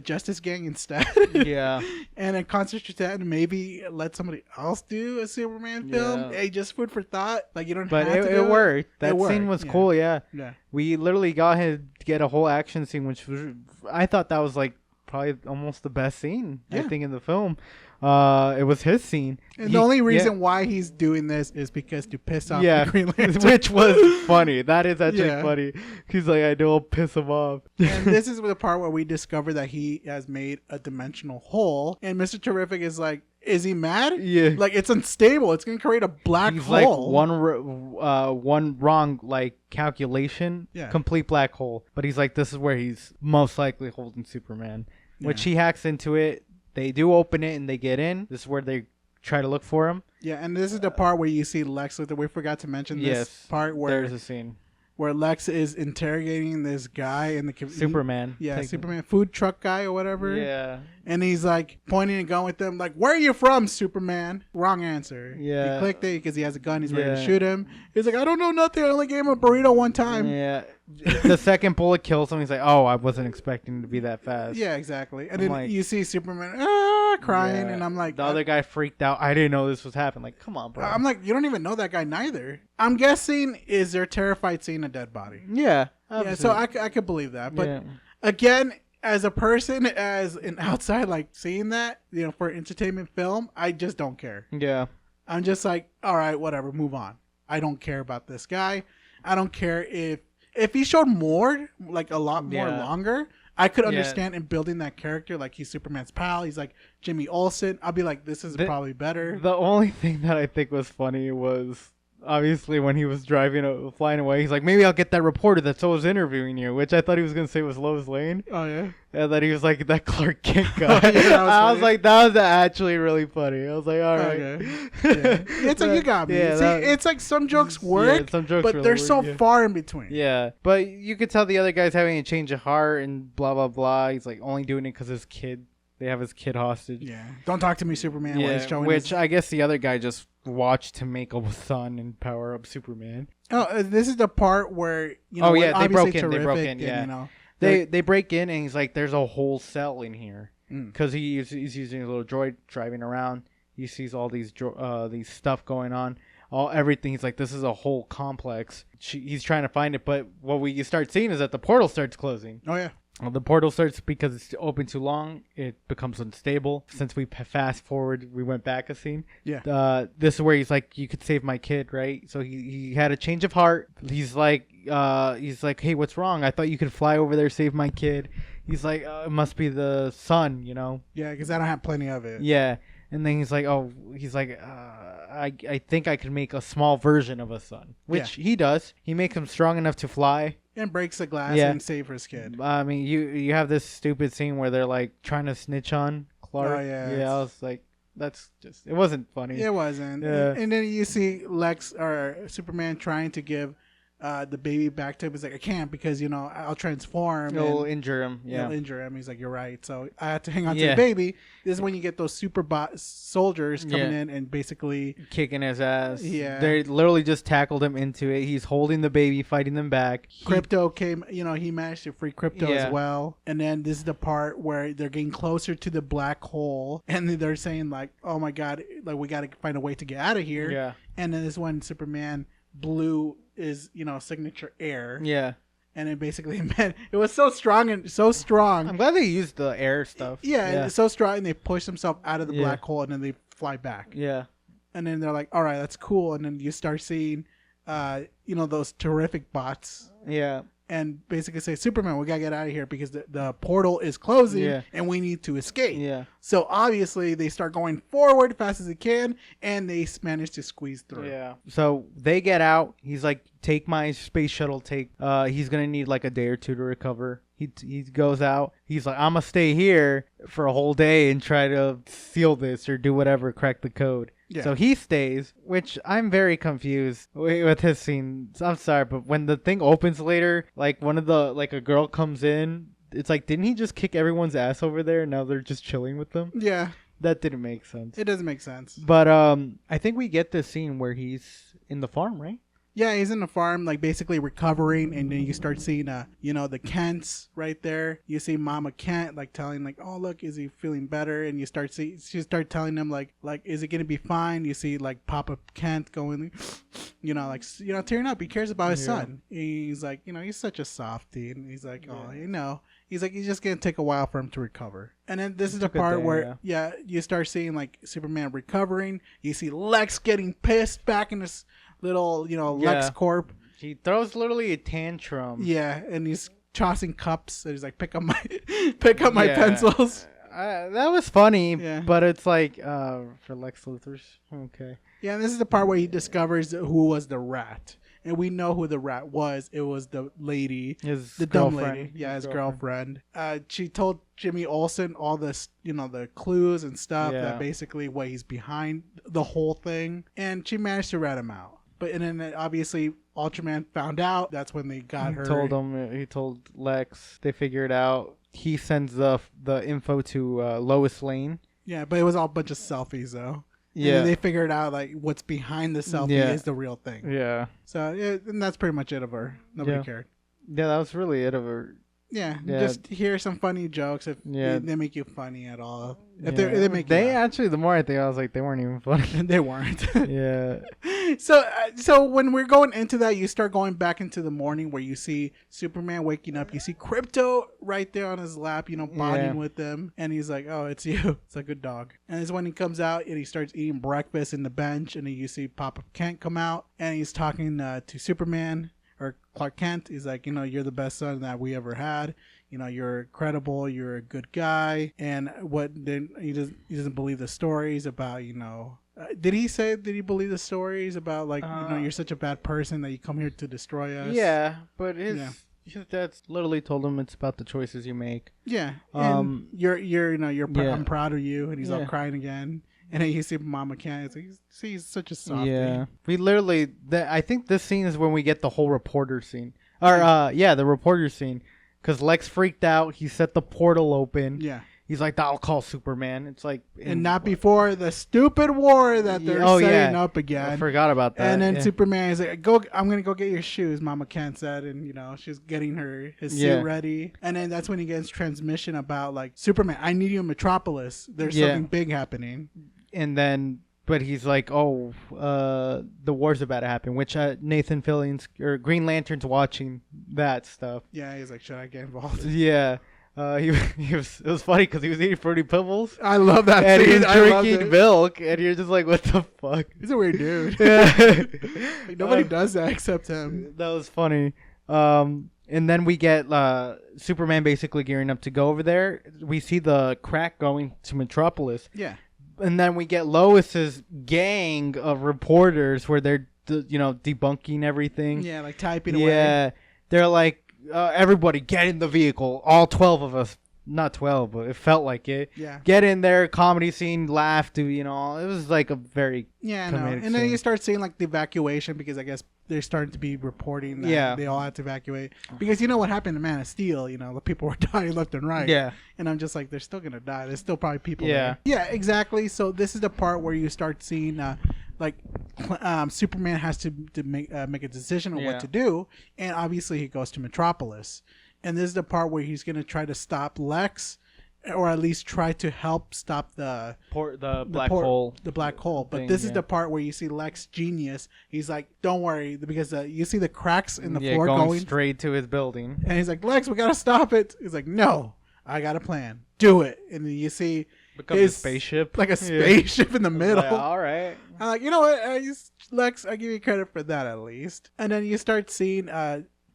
Justice Gang instead. Yeah. And then concentrate that and maybe let somebody else do a Superman film. Hey, just food for thought. Like, you don't have to do it. It worked. That scene was cool, yeah. Yeah. We literally got him to get a whole action scene, which was, I thought that was like probably almost the best scene, I think, in the film. It was his scene. And the only reason why he's doing this is because to piss off the Green Lantern. Which was funny. That is actually funny. He's like, I know I'll piss him off. And this is the part where we discover that he has made a dimensional hole. And Mr. Terrific is like, is he mad? Yeah. Like, it's unstable. It's going to create a black He's hole. like one wrong like calculation, complete black hole. But he's like, this is where he's most likely holding Superman, which he hacks into it. They do open it and they get in. This is where they try to look for him. Yeah, and this is the part where you see Lex Luthor. We forgot to mention this part where there's a scene where Lex is interrogating this guy in the Superman. Superman food truck guy or whatever. Yeah. And he's like pointing and going with them, like, "Where are you from, Superman?" Wrong answer. Yeah. He clicked it because he has a gun. He's ready to shoot him. He's like, "I don't know nothing. I only gave him a burrito one time." Yeah. The second bullet kills him. He's like, "Oh, I wasn't expecting to be that fast." Yeah, exactly. And I'm then like, you see Superman crying, and I'm like, the other guy freaked out. I didn't know this was happening. Like, come on, bro. I'm like, you don't even know that guy neither. I'm guessing is they're terrified seeing a dead body. Yeah. Yeah, so I could believe that. But again, as a person, as an outside, like seeing that, you know, for entertainment film, I just don't care. Yeah. I'm just like, all right, whatever, move on. I don't care about this guy. I don't care if he showed more, like a lot more longer, I could understand in building that character. Like, he's Superman's pal. He's like Jimmy Olsen. I'll be like, this is probably better. The only thing that I think was funny was obviously when he was flying away, he's like, maybe I'll get that reporter that's always interviewing you, which I thought he was going to say was Lois Lane. Oh, yeah. And then he was like, that Clark Kent guy. Oh, yeah, I was like, that was actually really funny. I was like, all right. Okay. Yeah. It's like, you got me. Yeah, See, it's like some jokes work, some jokes but really they're work, so far in between. Yeah. But you could tell the other guy's having a change of heart and blah, blah, blah. He's like only doing it because they have his kid hostage. Yeah. Don't talk to me, Superman. Yeah, which I guess the other guy just watched to make a son and power up Superman. Oh, this is the part where, you know, they broke in. And, yeah. You know, they break in and he's like, there's a whole cell in here because he's using a little droid driving around. He sees all these stuff going on, everything. He's like, this is a whole complex. He's trying to find it, but what we start seeing is that the portal starts closing. Oh yeah. Well, the portal starts because it's open too long. It becomes unstable. Since we fast forward, we went back a scene. Yeah. This is where he's like, "You could save my kid, right?" So he had a change of heart. He's like, "Hey, what's wrong? I thought you could fly over there, save my kid." He's like, "It must be the sun, you know." Yeah, because I don't have plenty of it. Yeah, and then he's like, I think I could make a small version of a sun, which he does. He makes him strong enough to fly. And breaks the glass and save his kid. I mean, you have this stupid scene where they're like trying to snitch on Clark. Oh, yeah. Yeah, I was like, it wasn't funny. It wasn't. Yeah. And then you see Lex or Superman trying to give the baby back to him. He's like, I can't because, you know, I'll transform. It'll injure him. Yeah. It'll injure him. He's like, you're right. So I have to hang on to the baby. This is when you get those super soldiers coming in and basically kicking his ass. Yeah. They literally just tackled him into it. He's holding the baby, fighting them back. Crypto came, you know, he managed to free Crypto as well. And then this is the part where they're getting closer to the black hole and they're saying like, oh my God, like we got to find a way to get out of here. Yeah. And then this is when Superman blew is, you know, signature air. Yeah. And it basically meant it was so strong and so strong. I'm glad they used the air stuff. Yeah, and it's so strong and they push themselves out of the black hole and then they fly back. Yeah. And then they're like, all right, that's cool. And then you start seeing, you know, those terrific bots. Yeah. And basically say, Superman, we got to get out of here because the portal is closing and we need to escape. Yeah. So obviously they start going forward as fast as they can and they manage to squeeze through. Yeah. So they get out. He's like, take my space shuttle. He's going to need like a day or two to recover. He goes out. He's like, I'm going to stay here for a whole day and try to seal this or do whatever, crack the code. Yeah. So he stays, which I'm very confused with his scene. I'm sorry, but when the thing opens later, like a girl comes in, it's like, didn't he just kick everyone's ass over there? And now they're just chilling with them? Yeah. That didn't make sense. It doesn't make sense. But I think we get this scene where he's in the farm, right? Yeah, he's in the farm, like basically recovering, and then you start seeing, you know, the Kents right there. You see Mama Kent like telling, like, "Oh, look, is he feeling better?" And you start telling them, like, is it gonna be fine? You see like Papa Kent going, tearing up. He cares about his son. He's like, he's such a softie, and he's like, he's like, he's just gonna take a while for him to recover. And then this is the part where you start seeing like Superman recovering. You see Lex getting pissed back in this little, Lex Corp. He throws literally a tantrum. Yeah, and he's tossing cups. And he's like, pick up my pencils. That was funny, Yeah. but it's like for Lex Luthor's okay. Yeah, and this is the part where he discovers who was the rat. And we know who the rat was. It was the lady, His dumb girlfriend. lady. Yeah, his girlfriend. She told Jimmy Olsen all this, the clues and stuff that basically what he's behind the whole thing. And she managed to rat him out. And then obviously Ultraman found out. That's when they got her. He told Lex. They figured out. He sends the info to Lois Lane. Yeah, but it was all a bunch of selfies though. Yeah, and they figured out like what's behind the selfie is the real thing. Yeah. So and that's pretty much it of her. Nobody cared. Yeah, that was really it of her. Yeah, just hear some funny jokes if they make you funny at all. If they make you laugh. Actually, the more I think, I was like, they weren't even funny. They weren't. Yeah. So when we're going into that, you start going back into the morning where you see Superman waking up. You see Krypto right there on his lap, bonding with them, and he's like, "Oh, it's you. It's a good dog." And it's when he comes out and he starts eating breakfast in the bench, and then you see Papa Kent come out, and he's talking to Superman. Or Clark Kent. He's like, you're the best son that we ever had. You're credible. You're a good guy. And then he doesn't believe the stories about, did he believe the stories about like, you're such a bad person that you come here to destroy us? Yeah, but his dad literally told him it's about the choices you make. Yeah. And I'm proud of you. And he's all crying again. And then you see Mama Kent. It's like, he's such a softie. Yeah. We literally, I think this scene is when we get the whole reporter scene. Or, the reporter scene. Because Lex freaked out. He set the portal open. Yeah. He's like, I'll call Superman. It's like... And not before the stupid war that they're setting up again. I forgot about that. And then Superman is like, I'm going to go get your shoes, Mama Kent said. And, she's getting his suit ready. And then that's when he gets transmission about, like, Superman, I need you in Metropolis. There's something big happening. And then, but he's like, the war's about to happen, which Nathan Fillion's or Green Lantern's watching that stuff. Yeah, he's like, should I get involved? Yeah. It was funny because he was eating Fruity Pebbles. I love that and scene. He was drinking milk, and you're just like, what the fuck? He's a weird dude. Like, nobody does that except him. That was funny. And then we get Superman basically gearing up to go over there. We see the crack going to Metropolis. Yeah. And then we get Lois's gang of reporters where they're, debunking everything. Yeah, like typing away. Yeah. They're like, everybody get in the vehicle. All 12 of us. Not 12, but it felt like it. Yeah. Get in there, comedy scene, laugh, it was like a very comedic scene. Then you start seeing like the evacuation because I guess they're starting to be reporting that they all had to evacuate. Because you know what happened to Man of Steel, the people were dying left and right. Yeah. And I'm just like, they're still going to die. There's still probably people there. Yeah, exactly. So this is the part where you start seeing Superman has to make a decision on what to do. And obviously he goes to Metropolis. And this is the part where he's going to try to stop Lex, or at least try to help stop the black hole. The black hole. But this is the part where you see Lex genius. He's like, don't worry, because you see the cracks in the floor going straight to his building. And he's like, Lex, we got to stop it. He's like, no, I got a plan. Do it. And then you see a spaceship. Like a spaceship in the middle. Like, all right. I'm like, you know what? Lex, I give you credit for that at least. And then you start seeing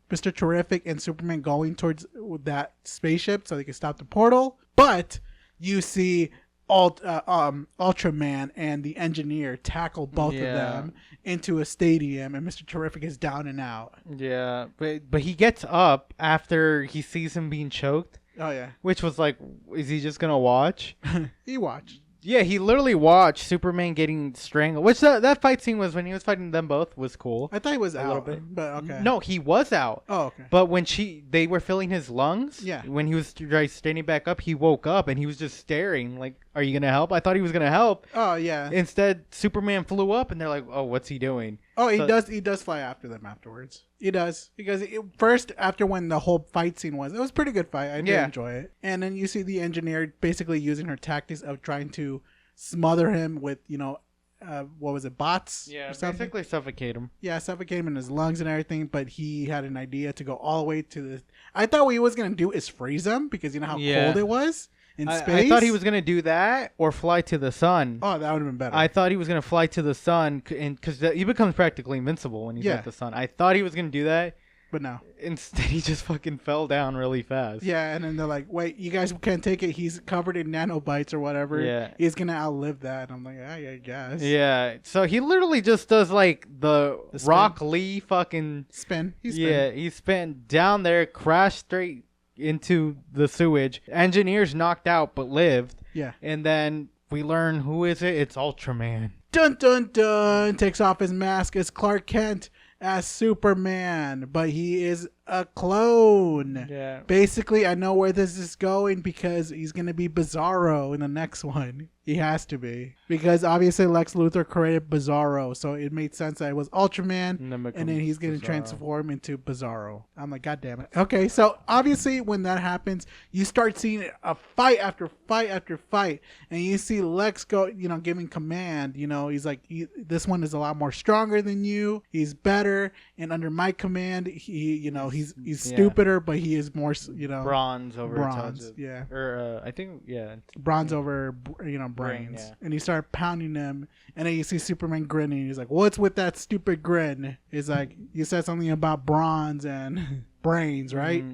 Mr. Terrific and Superman going towards that spaceship so they can stop the portal. But you see Ultraman and the engineer tackle both of them into a stadium, and Mr. Terrific is down and out. Yeah, but he gets up after he sees him being choked. Oh, yeah. Which was like, is he just going to watch? He watched. Yeah, he literally watched Superman getting strangled. Which that fight scene was when he was fighting them both was cool. I thought he was out a little bit, but okay. No, he was out. Oh, okay. But when they were filling his lungs, when he was standing back up, he woke up and he was just staring. Like, are you gonna help? I thought he was gonna help. Oh yeah. Instead, Superman flew up and they're like, oh, what's he doing? Oh, he does fly after them afterwards. He does, because first after when the whole fight scene it was a pretty good fight. I did enjoy it. And then you see the engineer basically using her tactics of trying to smother him with what was it, bots? Yeah, basically suffocate him. Yeah, suffocate him in his lungs and everything. But he had an idea to go all the way to the. I thought what he was gonna do is freeze him because you know how cold it was. In space? I thought he was going to do that or fly to the sun. Oh, that would have been better. I thought he was going to fly to the sun because he becomes practically invincible when he's at the sun. I thought he was going to do that, But no. Instead, he just fucking fell down really fast. Yeah, and then they're like, wait, you guys can't take it. He's covered in nanobites or whatever. Yeah. He's going to outlive that. And I'm like, I guess. Yeah. So he literally just does like the spin. Rock Lee fucking Spin. Yeah, he spin down there, crashed straight into the sewage. Engineers knocked out but lived. Yeah. And then we learn who is it? It's Ultraman. Dun, dun, dun. Takes off his mask as Clark Kent as Superman, but he is a clone. Yeah. Basically, I know where this is going because he's going to be Bizarro in the next one. He has to be. Because obviously Lex Luthor created Bizarro, so it made sense that it was Ultraman, and then he's going to transform into Bizarro. I'm like, God damn it. Okay, so obviously when that happens, you start seeing a fight after fight after fight, and you see Lex go, giving command. He's like, this one is a lot more stronger than you. He's better, and under my command, he's stupider, but he is more, bronze over bronze, yeah. Or I think, yeah. Bronze over, brains. Yeah. And you start pounding them, and then you see Superman grinning. He's like, what's with that stupid grin? He's like, you said something about bronze and brains, right?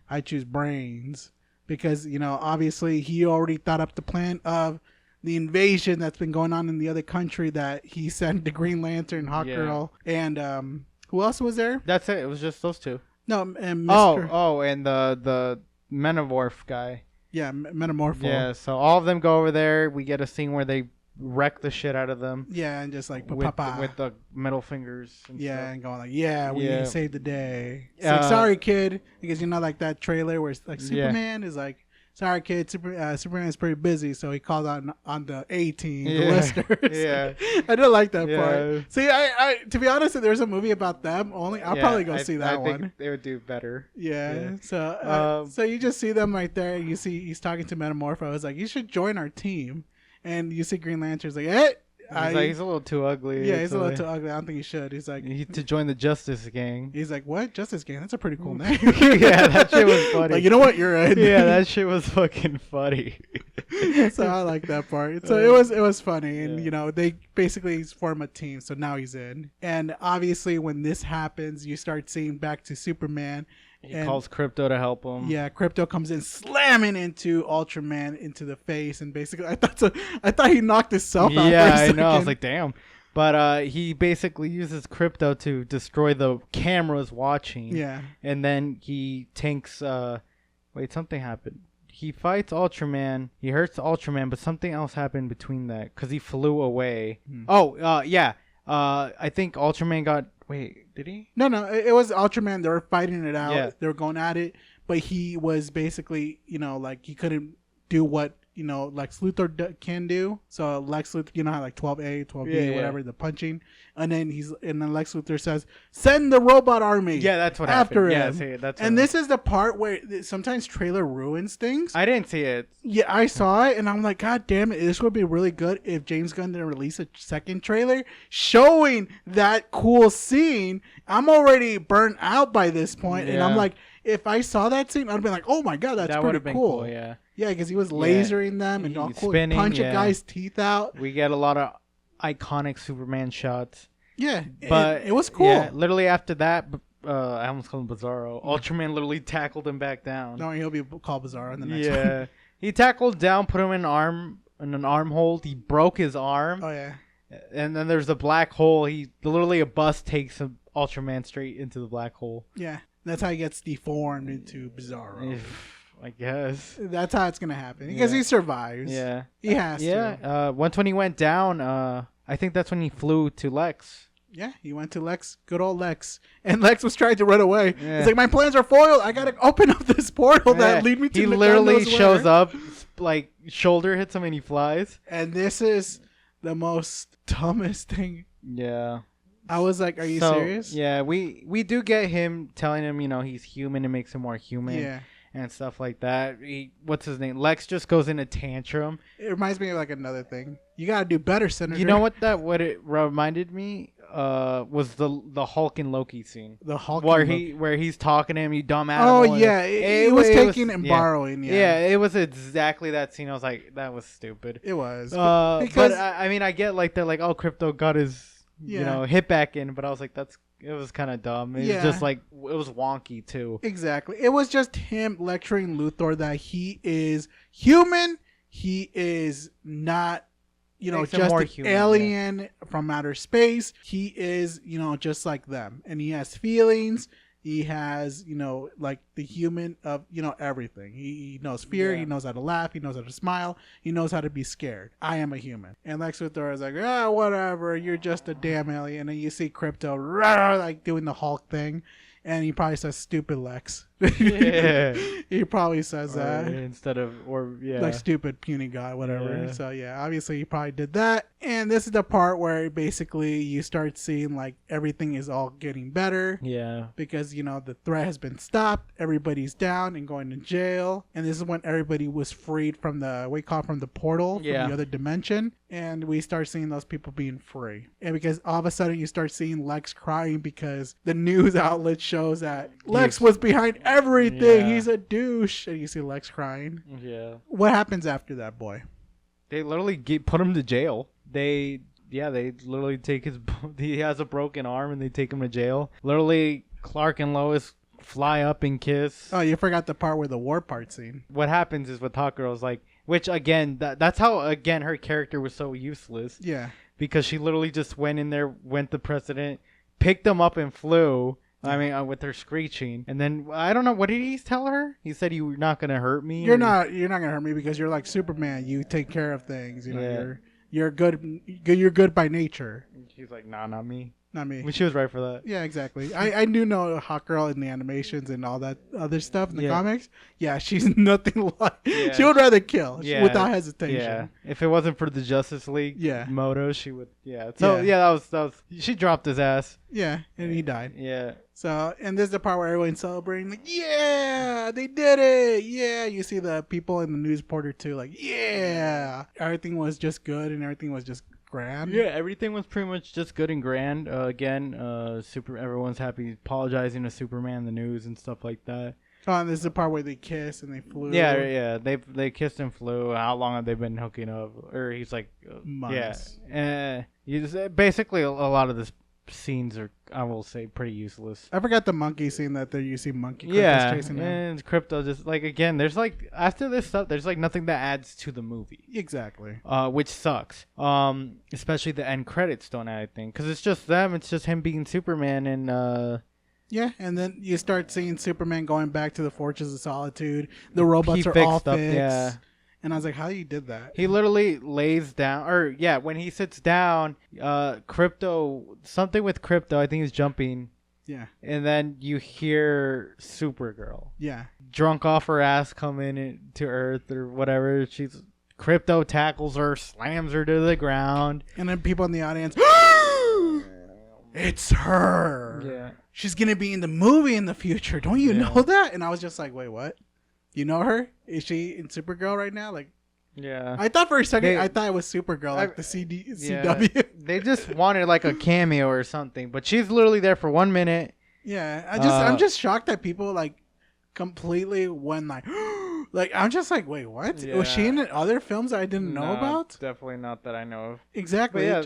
I choose brains because, obviously he already thought up the plan of the invasion that's been going on in the other country that he sent the Green Lantern, Hawkgirl, and who else was there? That's it. It was just those two. No, and Mr. And the Metamorph guy. Yeah, Metamorpho. Yeah, so all of them go over there. We get a scene where they wreck the shit out of them. Yeah, and just like with the middle fingers. And yeah, stuff. and going like, we saved the day. It's like, sorry, kid, because like that trailer where it's like Superman is like, sorry, kid, Superman's pretty busy, so he called on the A-team, the Listers. Yeah, I did like that part. See, I to be honest, if there's a movie about them only, I'll probably go see that one. Think they would do better. Yeah. So you just see them right there. You see he's talking to Metamorpho. It's like, you should join our team, and you see Green Lantern's like, hey. He's a little too ugly. Yeah, he's a little too ugly. I don't think he should. He's like, to join the Justice Gang. He's like, what? Justice Gang? That's a pretty cool name. Yeah, that shit was funny. Like, you know what? You're in. Yeah, that shit was fucking funny. So I like that part. So it was funny, and they basically form a team. So now he's in, and obviously when this happens, you start seeing back to Superman. He calls Crypto to help him. Yeah, Crypto comes in slamming into Ultraman into the face, and basically I thought he knocked himself out. Yeah, I know. I was like, damn. But he basically uses Crypto to destroy the cameras watching. Yeah. And then he tanks. Wait, something happened. He fights Ultraman. He hurts Ultraman, but something else happened between that because he flew away. Yeah. I think Ultraman got. Wait, did he? No. It was Ultraman. They were fighting it out. Yeah. They were going at it, but he was basically, like he couldn't do what Lex Luthor can do. So Lex Luthor, how like 12A, 12B, whatever, the punching, and then Lex Luthor says, "Send the robot army." Yeah, that's what after happened. him. Yeah, that's. And this is the part where sometimes trailer ruins things. I didn't see it. Yeah, I saw it, and I'm like, God damn it! This would be really good if James Gunn didn't release a second trailer showing that cool scene. I'm already burnt out by this point, and I'm like, if I saw that scene, I'd be like, oh my God, that's pretty cool. Yeah. Yeah, because he was lasering them and all cool. Spinning, punch a guy's teeth out. We get a lot of iconic Superman shots. Yeah, but it was cool. Yeah, literally after that, I almost called him Bizarro. Ultraman literally tackled him back down. No, he'll be called Bizarro in the next one. He tackled down, put him in an arm hold. He broke his arm. Oh yeah. And then there's a black hole. Literally a bus takes Ultraman straight into the black hole. Yeah, that's how he gets deformed into Bizarro. I guess that's how it's gonna happen because he survives. Yeah, he has to. Yeah. Once when he went down, I think that's when he flew to Lex. Yeah, he went to Lex, good old Lex, and Lex was trying to run away. Yeah. He's like, "My plans are foiled. I gotta open up this portal that lead me to." He literally shows up, like shoulder hits him, and he flies. And this is the most dumbest thing. Yeah. I was like, "Are you serious?" Yeah, we do get him telling him, he's human. It makes him more human. Yeah. And stuff like that. What's his name? Lex just goes in a tantrum. It reminds me of like another thing. You gotta do better, Senator. You know what it reminded me? Was the Hulk and Loki scene. The Hulk where he's talking to him, you dumb animal. Oh yeah, it was taking and borrowing. Yeah, it was exactly that scene. I was like, that was stupid. It was. But I mean, I get like they're like, oh, Crypto got his hit back in, but I was like, that's kind of dumb. It Yeah. was just like it was wonky too. Exactly. It was just him lecturing Luthor that he is human. He is not, Makes him just more an human, alien from outer space. He is, just like them. And he has feelings. He has, like the human of, everything. He knows fear. Yeah. He knows how to laugh. He knows how to smile. He knows how to be scared. I am a human. And Lex Luthor is like, whatever. You're just a damn alien. And then you see Crypto like doing the Hulk thing. And he probably says, stupid Lex. Yeah. He probably says that. Instead of, Like stupid puny guy, whatever. Yeah. So yeah, obviously he probably did that. And this is the part where basically you start seeing like everything is all getting better. Yeah. Because, the threat has been stopped. Everybody's down and going to jail. And this is when everybody was freed from from the portal, from Yeah. the other dimension. And we start seeing those people being free. And because all of a sudden you start seeing Lex crying because the news outlet shows that Lex was behind everything. Yeah. He's a douche. And you see Lex crying. Yeah. What happens after that, boy? They literally put him to jail. They literally take he has a broken arm and they take him to jail. Literally, Clark and Lois fly up and kiss. Oh, you forgot the part where the war part scene. What happens is with Hawk Girl's like, which again, that's how again her character was so useless. Yeah. Because she literally just went in there, went the president, picked him up and flew. I mean, with her screeching, and then I don't know, what did he tell her? He said, "You're not gonna hurt me." You're not gonna hurt me because you're like Superman. You take care of things. You're good. You're good by nature. She's like, "Nah, not me." Not me. I mean, she was right for that. Yeah, exactly. I do know Hawk Girl in the animations and all that other stuff in the comics. Yeah, she's nothing like. Yeah. She would rather kill without Yeah. hesitation. If it wasn't for the Justice League moto, she would. Yeah. So that was. She dropped his ass. Yeah, and he died. Yeah. So, and this is the part where everyone's celebrating, like, yeah, they did it. Yeah, you see the people in the news reporter too, like, yeah, everything was just good and everything was just grand. Yeah, everything was pretty much just good and grand. Everyone's happy, apologizing to Superman, the news and stuff like that. Oh, and this is the part where they kiss and they flew. Yeah. They kissed and flew. How long have they been hooking up? Or he's like, months. Yeah. Basically, a lot of the scenes are, I will say, pretty useless. I forgot the monkey scene that you see monkey chasing him. And Crypto just like, again, there's like, after this stuff, there's like nothing that adds to the movie. Exactly. Which sucks. Especially the end credits don't add anything, because it's just them. It's just him being Superman and yeah, and then you start seeing Superman going back to the Fortress of Solitude. The robots are all fixed. Yeah. And I was like, how you did that? He literally lays down, when he sits down, Crypto, something with Crypto, I think he's jumping. Yeah. And then you hear Supergirl. Yeah. Drunk off her ass coming to Earth or whatever. Crypto tackles her, slams her to the ground. And then people in the audience, it's her. Yeah. She's going to be in the movie in the future. Don't you know that? And I was just like, wait, what? You know her? Is she in Supergirl right now? Like, yeah. I thought for a second, I thought it was Supergirl, like the CW. They just wanted like a cameo or something, but she's literally there for 1 minute. Yeah. I'm just shocked that people like completely went like, like, I'm just like, wait, what? Yeah. Was she in other films I didn't know about? Definitely not that I know of. Exactly. Yeah.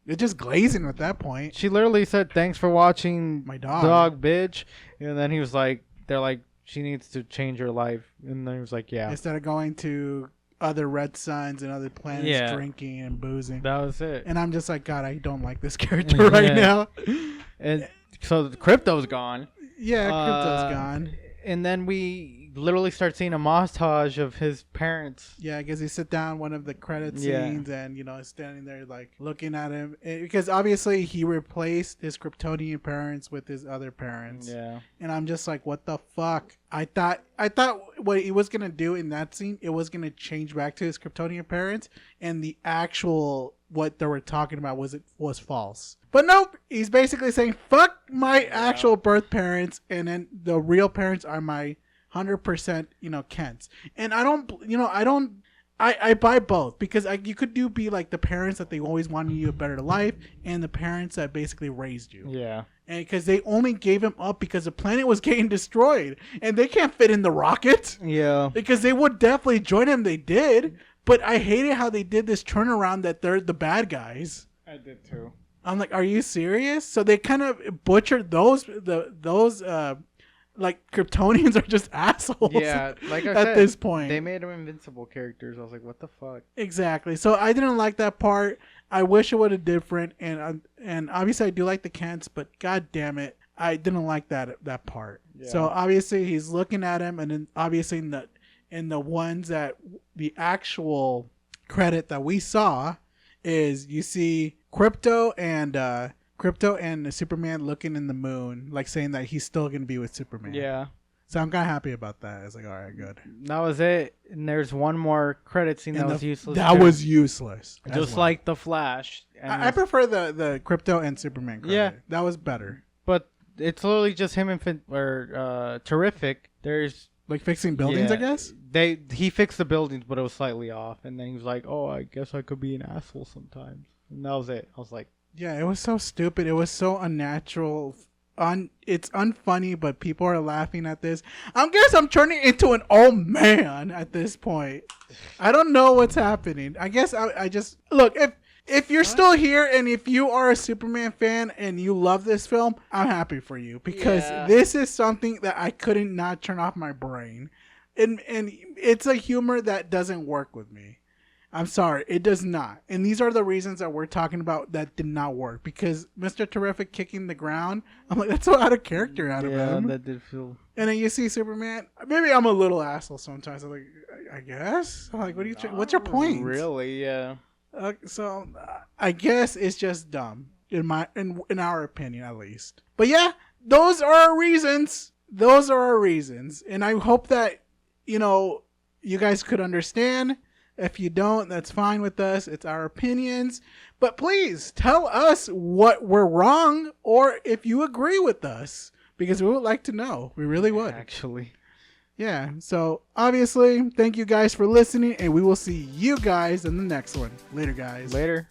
It's just glazing at that point. She literally said, "Thanks for watching my dog, bitch." And then he was like, they're like, "She needs to change her life." And then he was like, "Yeah." Instead of going to other red suns and other planets drinking and boozing. That was it. And I'm just like, God, I don't like this character right now. And so Crypto's gone. Yeah, Crypto's gone. And then we literally start seeing a montage of his parents. Yeah, because he sit down one of the credit scenes and, standing there like looking at him. Because obviously he replaced his Kryptonian parents with his other parents. Yeah. And I'm just like, what the fuck? I thought what he was going to do in that scene, it was going to change back to his Kryptonian parents. And the actual, what they were talking about was false. But nope, he's basically saying, fuck my actual birth parents. And then the real parents are my 100%, Kent's. And I buy both because you could be like the parents that they always wanted you a better life and the parents that basically raised you. Yeah. And because they only gave him up because the planet was getting destroyed and they can't fit in the rocket. Yeah. Because they would definitely join him. They did. But I hated how they did this turnaround that they're the bad guys. I did too. I'm like, are you serious? So they kind of butchered those like Kryptonians are just assholes. Yeah, like I at said, this point they made them invincible characters. I was like, what the fuck? exactly. So I didn't like that part. I wish it would have different, and obviously I do like the Kents, but god damn it, I didn't like that part. Yeah. So obviously he's looking at him, and then obviously in the ones that the actual credit that we saw is you see Crypto and the Superman looking in the moon, like saying that he's still gonna be with Superman. Yeah. So I'm kind of happy about that. It's like, all right, good. That was it. And there's one more credit scene that was useless. That too. was useless. Just like the Flash. And I prefer the Crypto and Superman credit. Yeah. That was better. But it's literally just him and Terrific. There's Like fixing buildings, I guess? He fixed the buildings, but it was slightly off. And then he was like, oh, I guess I could be an asshole sometimes. And that was it. I was like, Yeah, it was so stupid. It was so unnatural. It's unfunny, but people are laughing at this. I guess I'm turning into an old man at this point. I don't know what's happening. I guess I just look if you're still here and if you are a Superman fan and you love this film, I'm happy for you because this is something that I couldn't not turn off my brain, and it's a humor that doesn't work with me. I'm sorry, it does not. And these are the reasons that we're talking about that did not work. Because Mr. Terrific kicking the ground, I'm like, that's so out of character out of him. Yeah, that did feel... And then you see Superman. Maybe I'm a little asshole sometimes. I'm like, I guess. I'm like, what's your point? Really, yeah. So I guess it's just dumb in our opinion, at least. But yeah, those are our reasons. Those are our reasons, and I hope that you guys could understand. If you don't, that's fine with us. It's our opinions. But please tell us what we're wrong or if you agree with us. Because we would like to know. We really would. Actually. Yeah. So, obviously, thank you guys for listening. And we will see you guys in the next one. Later, guys. Later.